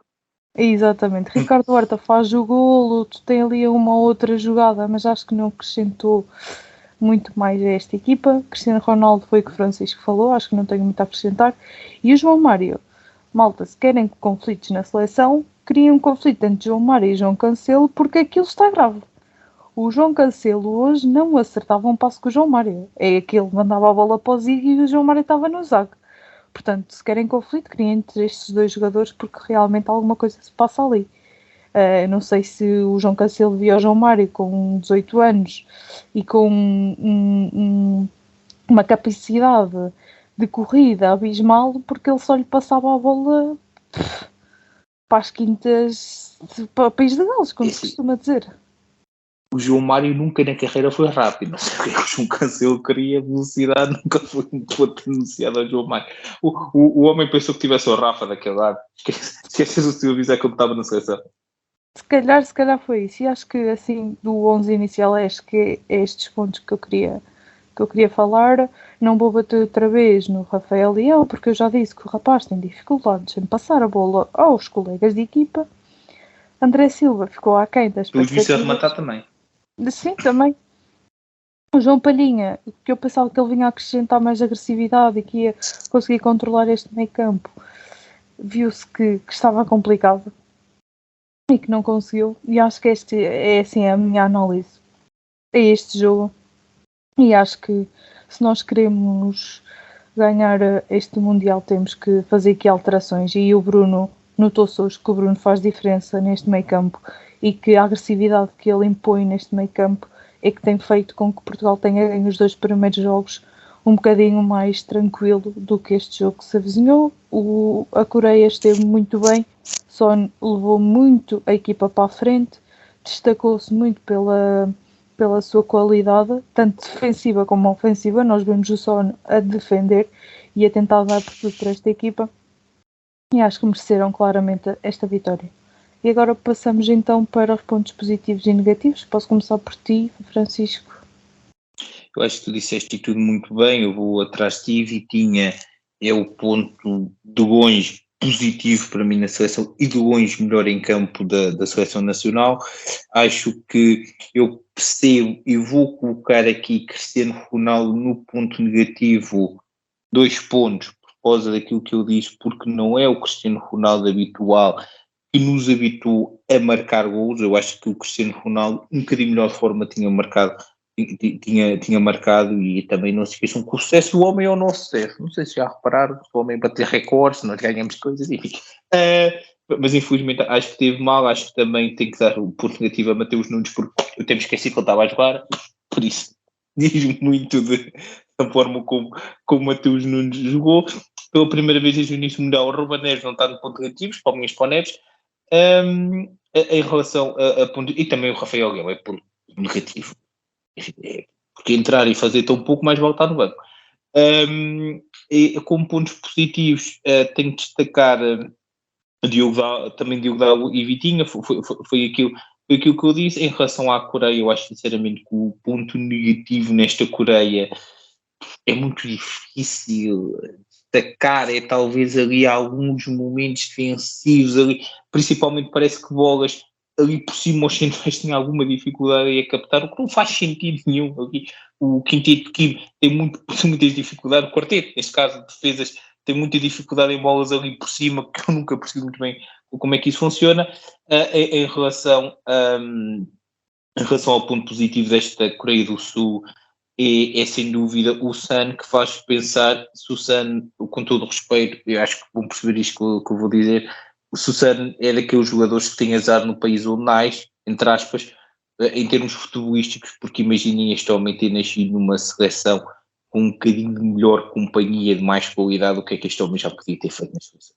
Exatamente. Ricardo Horta faz o golo, tem ali uma outra jogada, mas acho que não acrescentou muito mais a esta equipa. Cristiano Ronaldo foi o que o Francisco falou, acho que não tenho muito a acrescentar. E o João Mário, malta, se querem conflitos na seleção, criem um conflito entre João Mário e João Cancelo, porque aquilo está grave. O João Cancelo hoje não acertava um passo com o João Mário. É aquele que mandava a bola para o Zig e o João Mário estava no zague. Portanto, se querem conflito, criem entre estes 2 jogadores, porque realmente alguma coisa se passa ali. Não sei se o João Cancelo via o João Mário com 18 anos e com uma capacidade de corrida abismal, porque ele só lhe passava a bola para as quintas para o País de Gales, como se costuma dizer. O João Mário nunca na carreira foi rápido. Não sei o que é que o João Cancelo queria, velocidade nunca foi um ponto anunciado ao João Mário. O homem pensou que tivesse o Rafa daquele lado. Esqueces o seu avisar que ele estava na seleção. Se calhar foi isso. E acho que assim, do 11 inicial, acho que é estes pontos que eu queria falar. Não vou bater outra vez no Rafael Leão, porque eu já disse que o rapaz tem dificuldades em passar a bola aos colegas de equipa. André Silva ficou aquém das Tu viste a expectativas. rematar também. Sim, também. O João Palhinha, que eu pensava que ele vinha acrescentar mais agressividade e que ia conseguir controlar este meio campo, viu-se que estava complicado e que não conseguiu. E acho que este é assim a minha análise a este jogo. E acho que se nós queremos ganhar este Mundial temos que fazer aqui alterações. E o Bruno, notou-se hoje que o Bruno faz diferença neste meio campo e que a agressividade que ele impõe neste meio campo é que tem feito com que Portugal tenha ganho os 2 primeiros jogos um bocadinho mais tranquilo do que este jogo que se avizinhou. A Coreia esteve muito bem, só levou muito a equipa para a frente, destacou-se muito pela sua qualidade, tanto defensiva como ofensiva. Nós vemos o Son a defender e a tentar dar por tudo para esta equipa e acho que mereceram claramente esta vitória. E agora passamos então para os pontos positivos e negativos. Posso começar por ti, Francisco? Eu acho que tu disseste tudo muito bem, eu vou atrás de ti. Vitinha é o ponto de longe positivo para mim na seleção e de longe melhor em campo da seleção nacional. Acho que eu percebo e vou colocar aqui Cristiano Ronaldo no ponto negativo, 2 pontos, por causa daquilo que eu disse, porque não é o Cristiano Ronaldo habitual que nos habituou a marcar gols. Eu acho que o Cristiano Ronaldo, um bocadinho melhor forma, tinha marcado, e também não se esqueçam que o sucesso do homem é o nosso sucesso. Não sei se já repararam, o homem bater recordes, nós ganhamos coisas, enfim. Mas infelizmente acho que teve mal, acho que também tem que dar o ponto negativo a Mateus Nunes, porque eu tenho esquecido que ele estava a jogar, por isso diz muito da forma como Mateus Nunes jogou. Pela primeira vez desde o início do Mundial, o Ruben Neves não está no ponto negativo, palminhas para o Neves. Em relação a ponto, e também o Rafael Leão é por negativo, porque entrar e fazer tão pouco, mais vale estar no banco. E como pontos positivos, tenho de destacar também Diogo Dalot e Vitinha. Foi aquilo que eu disse. Em relação à Coreia, eu acho sinceramente que o ponto negativo nesta Coreia é muito difícil destacar, é talvez ali alguns momentos defensivos ali, principalmente parece que bolas ali por cima os centrais têm alguma dificuldade a captar, o que não faz sentido nenhum ali. O quinteto Kim tem muitas dificuldades, o quarteto, neste caso de defesas, tem muita dificuldade em bolas ali por cima, que eu nunca percebi muito bem como é que isso funciona. Em relação ao ponto positivo desta Coreia do Sul, é sem dúvida o Sun, que faz pensar se o Sun, com todo o respeito, eu acho que vão perceber isto que eu vou dizer, se o Sun é daqueles jogadores que tem azar no país onde nasce, entre aspas, em termos futebolísticos, porque imaginem este homem ter nascido numa seleção com um bocadinho de melhor companhia, de mais qualidade, o que é que este homem já podia ter feito na seleção.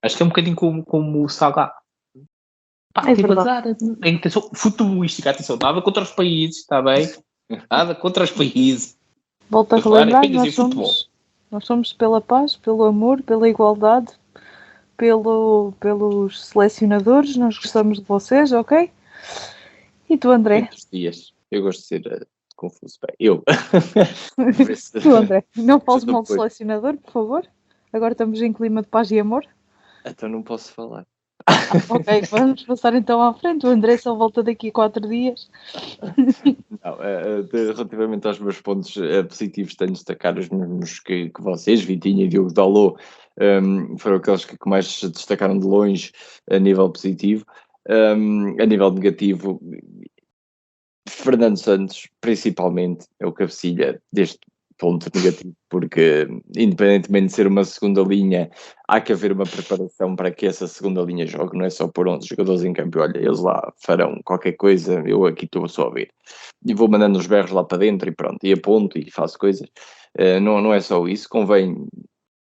Acho que é um bocadinho como o Salah. Teve azar, a intenção futebolística, atenção, nada contra os países, está bem? Nada contra os países. Volto a relembrar, nós somos pela paz, pelo amor, pela igualdade, pelos selecionadores, nós gostamos de vocês, ok? E tu, André? Eu gosto de ser confuso. Bem, eu. Tu, André, não fales mal do selecionador, por favor. Agora estamos em clima de paz e amor. Então não posso falar. Ok, vamos passar então à frente. O André só volta daqui a 4 dias. Não, relativamente aos meus pontos positivos, tenho de destacar os mesmos que vocês, Vitinha e Diogo Dalot, foram aqueles que mais se destacaram de longe a nível positivo. A nível negativo, Fernando Santos, principalmente, é o cabecilha deste ponto negativo, porque independentemente de ser uma segunda linha, há que haver uma preparação para que essa segunda linha jogue, não é só pôr 11 jogadores em campo, olha, eles lá farão qualquer coisa, eu aqui estou só a ver. E vou mandando os berros lá para dentro e pronto, e aponto e faço coisas. Não é só isso, convém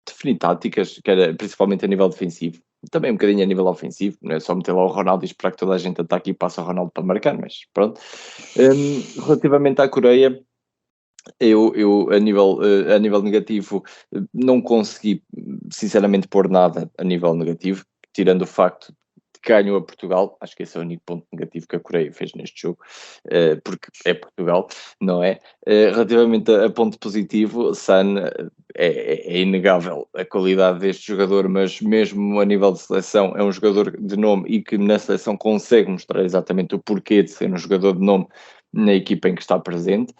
definir táticas, principalmente a nível defensivo, também um bocadinho a nível ofensivo, não é só meter lá o Ronaldo e esperar que toda a gente ataque e passe o Ronaldo para marcar, mas pronto. Relativamente à Coreia, eu a nível negativo não consegui sinceramente pôr nada a nível negativo, tirando o facto de ganhou a Portugal. Acho que esse é o único ponto negativo que a Coreia fez neste jogo, porque é Portugal, não é? Relativamente a ponto positivo, Son, é inegável a qualidade deste jogador, mas mesmo a nível de seleção é um jogador de nome e que na seleção consegue mostrar exatamente o porquê de ser um jogador de nome na equipa em que está presente.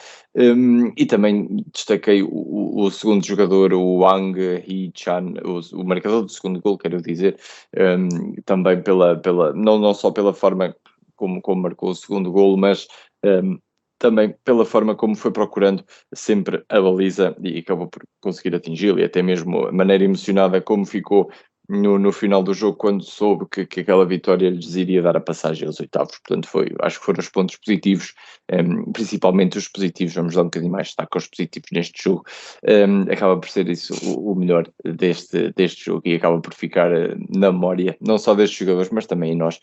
E também destaquei o segundo jogador, o Wang Hee-chan, o marcador do segundo gol, quero dizer, também não só pela forma como marcou o segundo gol, mas também pela forma como foi procurando sempre a baliza e acabou por conseguir atingi-la, e até mesmo a maneira emocionada como ficou no final do jogo, quando soube que aquela vitória lhes iria dar a passagem aos oitavos. Portanto, acho que foram os pontos positivos, principalmente os positivos. Vamos dar um bocadinho mais destaque aos positivos neste jogo. Acaba por ser isso o melhor deste jogo, e acaba por ficar na memória, não só destes jogadores, mas também em nós,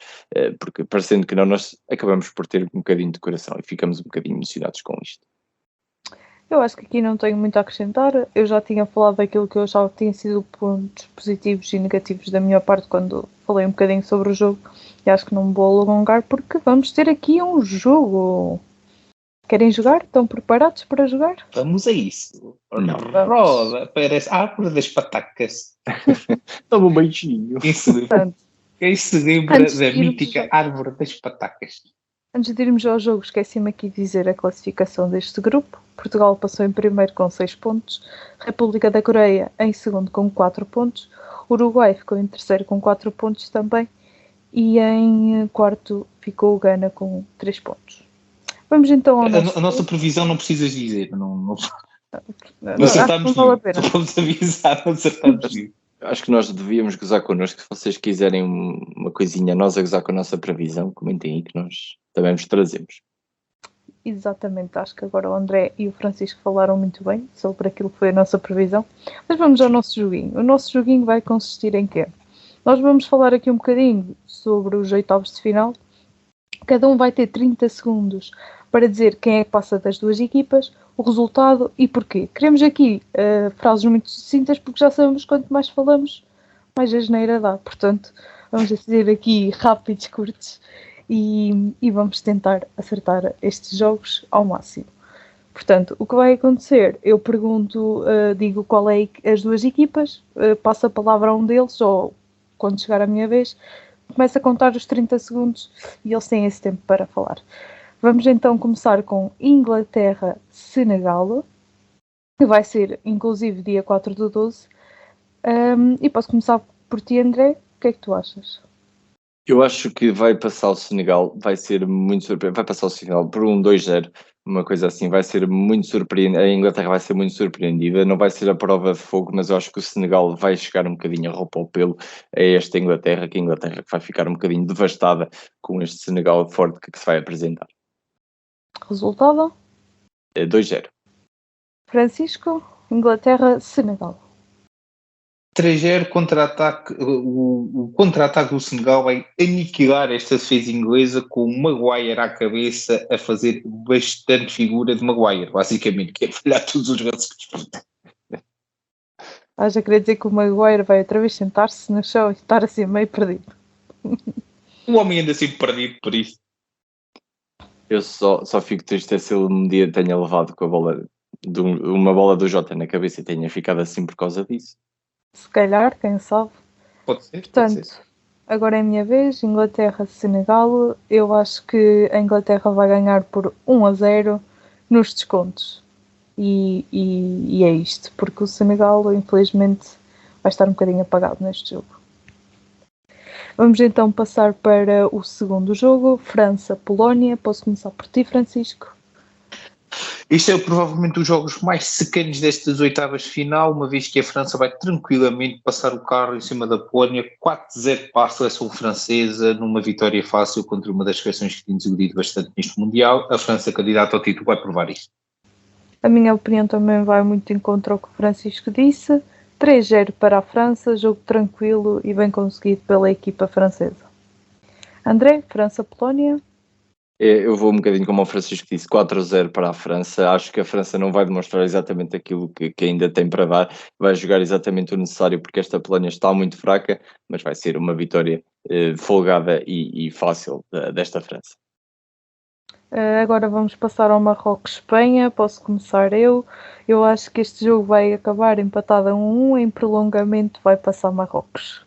porque parecendo que não, nós acabamos por ter um bocadinho de coração e ficamos um bocadinho emocionados com isto. Eu acho que aqui não tenho muito a acrescentar. Eu já tinha falado daquilo que eu achava que tinha sido pontos positivos e negativos da minha parte quando falei um bocadinho sobre o jogo, e acho que não me vou alongar porque vamos ter aqui um jogo. Querem jogar? Estão preparados para jogar? Vamos a isso. Não. Roda, parece árvore das patacas. Toma um beijinho. Quem se lembra da mítica árvore das patacas? Antes de irmos ao jogo, esqueci-me aqui de dizer a classificação deste grupo. Portugal passou em primeiro com 6 pontos, República da Coreia em segundo com 4 pontos, Uruguai ficou em terceiro com 4 pontos também, e em quarto ficou o Ghana com 3 pontos. Vamos então ao nosso... A nossa previsão não precisas dizer, não acertamos, não vale a pena. Vamos avisar, não acertamos. Acho que nós devíamos gozar connosco. Se vocês quiserem uma coisinha, nós a gozar com a nossa previsão, comentem aí que nós também vos trazemos. Exatamente, acho que agora o André e o Francisco falaram muito bem sobre aquilo que foi a nossa previsão. Mas vamos ao nosso joguinho. O nosso joguinho vai consistir em quê? Nós vamos falar aqui um bocadinho sobre os oitavos de final. Cada um vai ter 30 segundos para dizer quem é que passa das duas equipas, o resultado e porquê. Queremos aqui frases muito sucintas, porque já sabemos quanto mais falamos, mais a geneira dá. Portanto, vamos dizer aqui rápidos, curtos, e vamos tentar acertar estes jogos ao máximo. Portanto, o que vai acontecer, eu pergunto, digo qual é as duas equipas, passo a palavra a um deles, ou quando chegar a minha vez, começo a contar os 30 segundos e eles têm esse tempo para falar. Vamos então começar com Inglaterra-Senegal, que vai ser inclusive dia 4/12. E posso começar por ti, André. O que é que tu achas? Eu acho que vai passar o Senegal, vai ser muito surpreendente. Vai passar o Senegal por 2-0, uma coisa assim, vai ser muito surpreendente. A Inglaterra vai ser muito surpreendida, não vai ser a prova de fogo, mas eu acho que o Senegal vai chegar um bocadinho a roupa ao pelo a esta Inglaterra, que a Inglaterra vai ficar um bocadinho devastada com este Senegal forte que se vai apresentar. Resultado? 2-0. Francisco, Inglaterra-Senegal. 3-0, contra-ataque. O contra-ataque do Senegal vai aniquilar esta defesa inglesa, com o Maguire à cabeça a fazer bastante figura de Maguire, basicamente, que é falhar todos os lances que disputa. Já queria dizer que o Maguire vai outra vez sentar-se no chão e estar assim meio perdido. O homem anda sempre perdido por isso. Eu só fico triste se ele um dia tenha levado com a bola uma bola do Jota na cabeça e tenha ficado assim por causa disso. Se calhar, quem sabe. Pode ser. Portanto, pode ser. Agora é a minha vez. Inglaterra-Senegal. Eu acho que a Inglaterra vai ganhar por 1-0 nos descontos. E é isto. Porque o Senegal, infelizmente, vai estar um bocadinho apagado neste jogo. Vamos então passar para o segundo jogo. França-Polónia. Posso começar por ti, Francisco? Este é provavelmente os jogos mais secanos destas oitavas de final, uma vez que a França vai tranquilamente passar o carro em cima da Polónia, 4-0 para a seleção francesa, numa vitória fácil contra uma das seleções que tem desiludido bastante neste Mundial. A França, candidata ao título, vai provar isto. A minha opinião também vai muito em contra ao que o Francisco disse. 3-0 para a França, jogo tranquilo e bem conseguido pela equipa francesa. André, França-Polónia? Eu vou um bocadinho como o Francisco disse, 4-0 para a França. Acho que a França não vai demonstrar exatamente aquilo que ainda tem para dar, vai jogar exatamente o necessário, porque esta Polónia está muito fraca, mas vai ser uma vitória folgada e fácil desta França. Agora vamos passar ao Marrocos-Espanha. Posso começar eu. Eu acho que este jogo vai acabar empatado a 1-1. Em prolongamento vai passar Marrocos.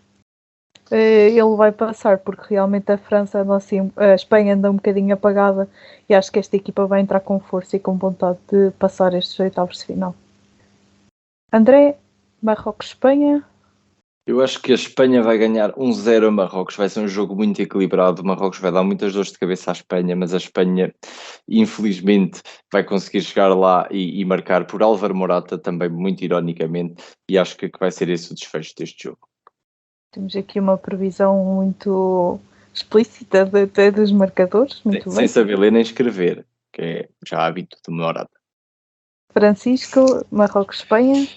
Ele vai passar porque realmente a França anda assim, a Espanha anda um bocadinho apagada e acho que esta equipa vai entrar com força e com vontade de passar estes oitavos de final. André, Marrocos-Espanha. Eu acho que a Espanha vai ganhar 1-0 a Marrocos. Vai ser um jogo muito equilibrado. O Marrocos vai dar muitas dores de cabeça à Espanha, mas a Espanha, infelizmente, vai conseguir chegar lá e marcar por Álvaro Morata, também muito ironicamente, e acho que vai ser esse o desfecho deste jogo. Temos aqui uma previsão muito explícita até dos marcadores. Muito bem. Sem saber ler nem escrever, que é já hábito de Morata. Francisco, Marrocos-Espanha.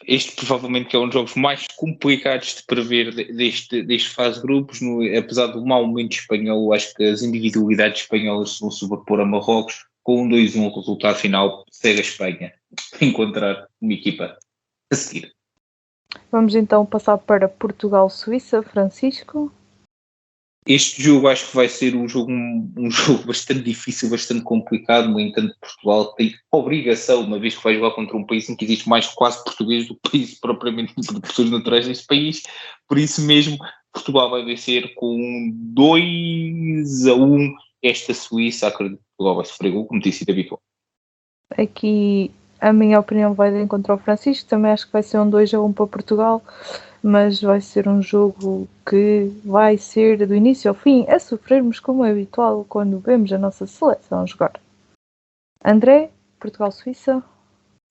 Este provavelmente é um dos jogos mais complicados de prever deste fase de grupos, apesar do mau momento espanhol. Acho que as individualidades espanholas vão sobrepor a Marrocos. Com um 2-1 resultado final, segue a Espanha encontrar uma equipa a seguir. Vamos então passar para Portugal-Suíça. Francisco. Este jogo acho que vai ser um jogo bastante difícil, bastante complicado. No entanto, Portugal tem obrigação, uma vez que vai jogar contra um país em que existe mais quase português do que país propriamente de pessoas naturais deste país. Por isso mesmo, Portugal vai vencer com um 2-1 esta Suíça. Acredito que Portugal vai sofrer gol, como tem sido habitual. Aqui a minha opinião vai de encontro ao Francisco. Também acho que vai ser um 2-1 para Portugal, mas vai ser um jogo que vai ser do início ao fim a sofrermos como é habitual quando vemos a nossa seleção jogar. André, Portugal-Suíça.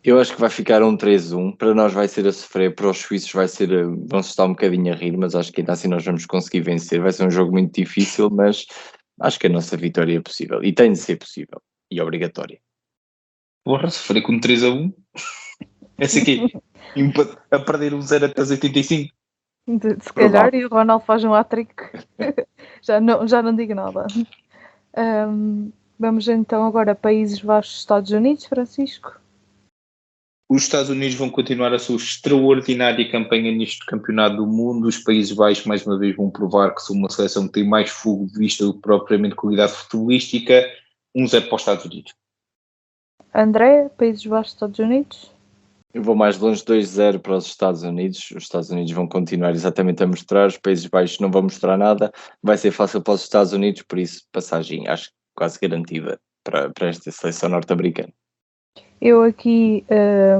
Eu acho que vai ficar um 3-1. Para nós vai ser a sofrer, para os suíços vão-se estar um bocadinho a rir, mas acho que ainda assim nós vamos conseguir vencer. Vai ser um jogo muito difícil, mas acho que a nossa vitória é possível e tem de ser possível e obrigatória. Porra, sofrer com 3-1. Essa aqui, a perder um 0 até os 85. Se calhar, e o Ronaldo faz um hat-trick. já não digo nada. Vamos então agora a Países Baixos, Estados Unidos, Francisco. Os Estados Unidos vão continuar a sua extraordinária campanha neste campeonato do mundo. Os Países Baixos, mais uma vez, vão provar que são uma seleção que tem mais fogo de vista do que propriamente qualidade futebolística. 1-0 para os Estados Unidos. André, Países Baixos, Estados Unidos. Eu vou mais longe, 2-0 para os Estados Unidos. Os Estados Unidos vão continuar exatamente a mostrar, os Países Baixos não vão mostrar nada. Vai ser fácil para os Estados Unidos, por isso, passagem acho quase garantida para esta seleção norte-americana. Eu aqui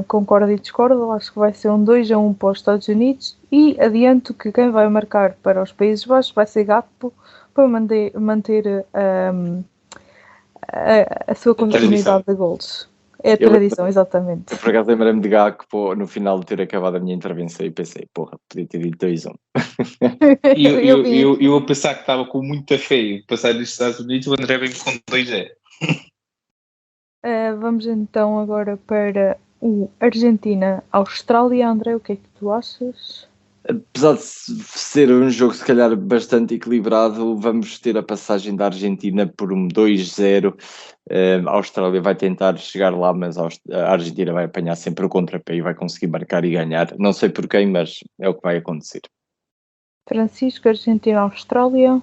concordo e discordo. Acho que vai ser um 2-1 para os Estados Unidos e adianto que quem vai marcar para os Países Baixos vai ser Gakpo para manter a sua continuidade de golos. É a tradição, exatamente. Eu por acaso lembrei-me de Gakpo no final de ter acabado a minha intervenção e pensei, porra, podia ter dito 2-1. Eu a pensar que estava com muita fé em passar nos Estados Unidos, o André vem com 2-0. Vamos então agora para o Argentina-Austrália. André, o que é que tu achas? Apesar de ser um jogo se calhar bastante equilibrado, vamos ter a passagem da Argentina por um 2-0. A Austrália vai tentar chegar lá, mas a Argentina vai apanhar sempre o contrapé e vai conseguir marcar e ganhar. Não sei por quem, mas é o que vai acontecer. Francisco, Argentina-Austrália.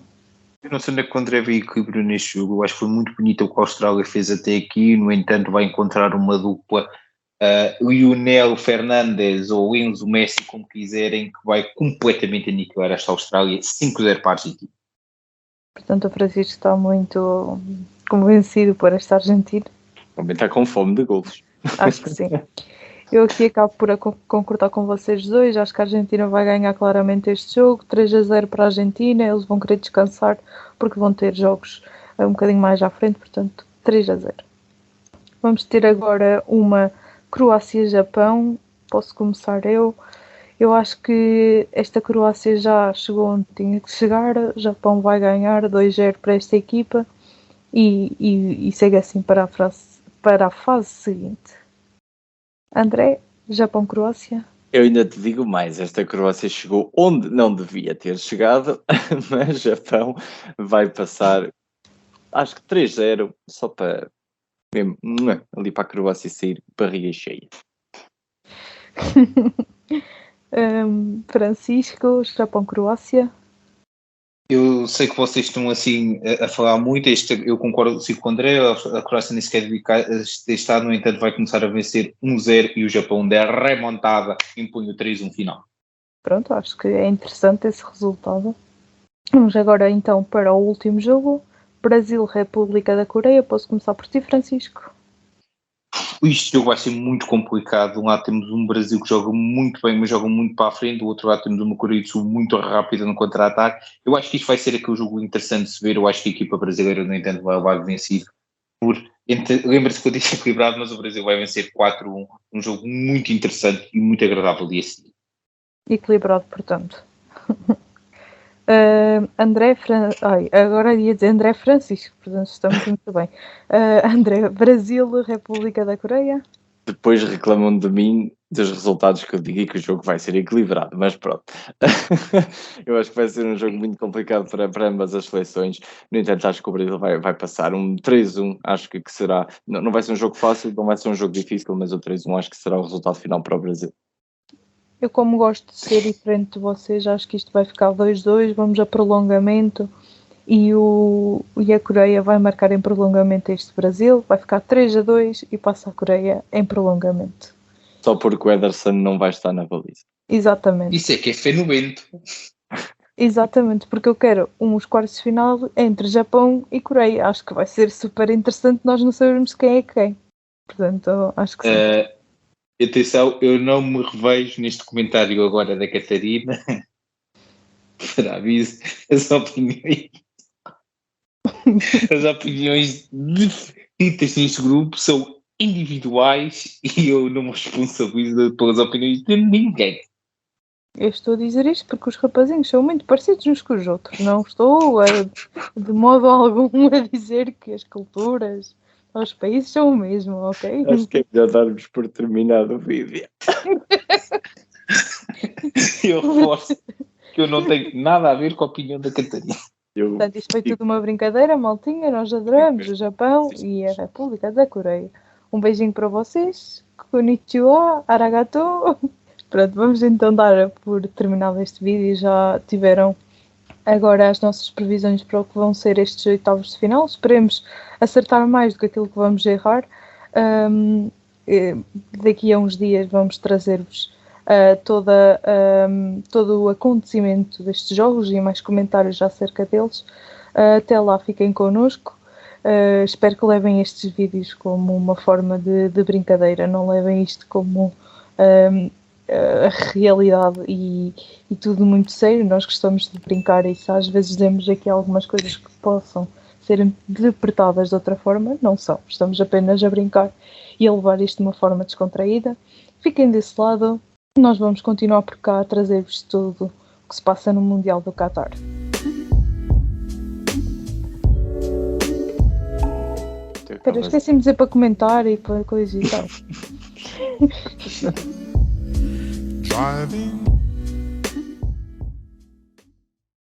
Eu não sei onde é que o André veio equilíbrio neste jogo. Eu acho que foi muito bonito o que a Austrália fez até aqui. No entanto, vai encontrar uma dupla, Lionel Fernandes ou Enzo Messi, como quiserem, que vai completamente aniquilar esta Austrália. 5-0 para a Argentina. Portanto, o Francisco está muito convencido por esta Argentina. Também está com fome de golos. Acho que sim. Eu aqui acabo por concordar com vocês dois. Acho que a Argentina vai ganhar claramente este jogo. 3-0 para a Argentina. Eles vão querer descansar porque vão ter jogos um bocadinho mais à frente. Portanto, 3-0. Vamos ter agora uma Croácia-Japão. Posso começar eu. Eu acho que esta Croácia já chegou onde tinha que chegar. O Japão vai ganhar 2-0 para esta equipa e segue assim para a fase seguinte. André, Japão-Croácia. Eu ainda te digo mais, esta Croácia chegou onde não devia ter chegado, mas Japão vai passar, acho que 3-0, só para mesmo, ali para a Croácia sair barriga cheia. Francisco, Japão-Croácia. Eu sei que vocês estão assim a falar muito, eu concordo sim com o André, a Croácia nem sequer está, no entanto vai começar a vencer 1-0 e o Japão der remontada impõe o 3-1 final. Pronto, acho que é interessante esse resultado. Vamos agora então para o último jogo, Brasil-República da Coreia. Posso começar por ti, Francisco? Este jogo vai ser muito complicado. De um lado temos um Brasil que joga muito bem, mas joga muito para a frente. Do outro lado temos uma Coreia do Sul muito rápida no contra-ataque. Eu acho que isto vai ser aquele jogo interessante de se ver. Eu acho que a equipa brasileira, no entanto, vai levar vencido. Lembra-se que eu disse equilibrado, mas o Brasil vai vencer 4-1. Um jogo muito interessante e muito agradável de assistir. Equilibrado, portanto. Agora ia dizer André Francisco, portanto estamos muito bem. André, Brasil, República da Coreia. Depois reclamam de mim dos resultados que eu digo e que o jogo vai ser equilibrado, mas pronto. Eu acho que vai ser um jogo muito complicado para ambas as seleções. No entanto, acho que o Brasil vai passar um 3-1. Acho que será. Não vai ser um jogo fácil, não vai ser um jogo difícil, mas o 3-1 acho que será o resultado final para o Brasil. Eu, como gosto de ser diferente de vocês, acho que isto vai ficar 2-2, vamos a prolongamento e a Coreia vai marcar em prolongamento este Brasil, vai ficar 3-2 e passa a Coreia em prolongamento. Só porque o Ederson não vai estar na baliza. Exatamente. Isso é que é fenômeno. Exatamente, porque eu quero uns quartos de final entre Japão e Coreia. Acho que vai ser super interessante, nós não sabemos quem é quem. Portanto, acho que sim. Atenção, eu não me revejo neste comentário agora da Catarina. Para aviso, as opiniões ditas neste grupo são individuais e eu não me responsabilizo pelas opiniões de ninguém. Eu estou a dizer isto porque os rapazinhos são muito parecidos uns com os outros. Não estou de modo algum a dizer que as culturas, os países são o mesmo, ok? Acho que é melhor darmos por terminado o vídeo. Eu reforço que eu não tenho nada a ver com a opinião da Catarina. Portanto, isto foi tudo uma brincadeira, maltinha. Nós adoramos o Japão e a República da Coreia. Um beijinho para vocês. Konnichiwa, arigato. Pronto, vamos então dar por terminado este vídeo. Já tiveram agora as nossas previsões para o que vão ser estes oitavos de final. Esperemos acertar mais do que aquilo que vamos errar. Daqui a uns dias vamos trazer-vos todo o acontecimento destes jogos e mais comentários acerca deles. Até lá, fiquem connosco. Espero que levem estes vídeos como uma forma de brincadeira, não levem isto como a realidade e tudo muito sério. Nós gostamos de brincar e se às vezes dizemos aqui algumas coisas que possam ser interpretadas de outra forma, não são. Estamos apenas a brincar e a levar isto de uma forma descontraída. Fiquem desse lado. Nós vamos continuar por cá a trazer-vos tudo o que se passa no Mundial do Qatar. Espera, esqueci-me de dizer para comentar e para coisa e tal. Driving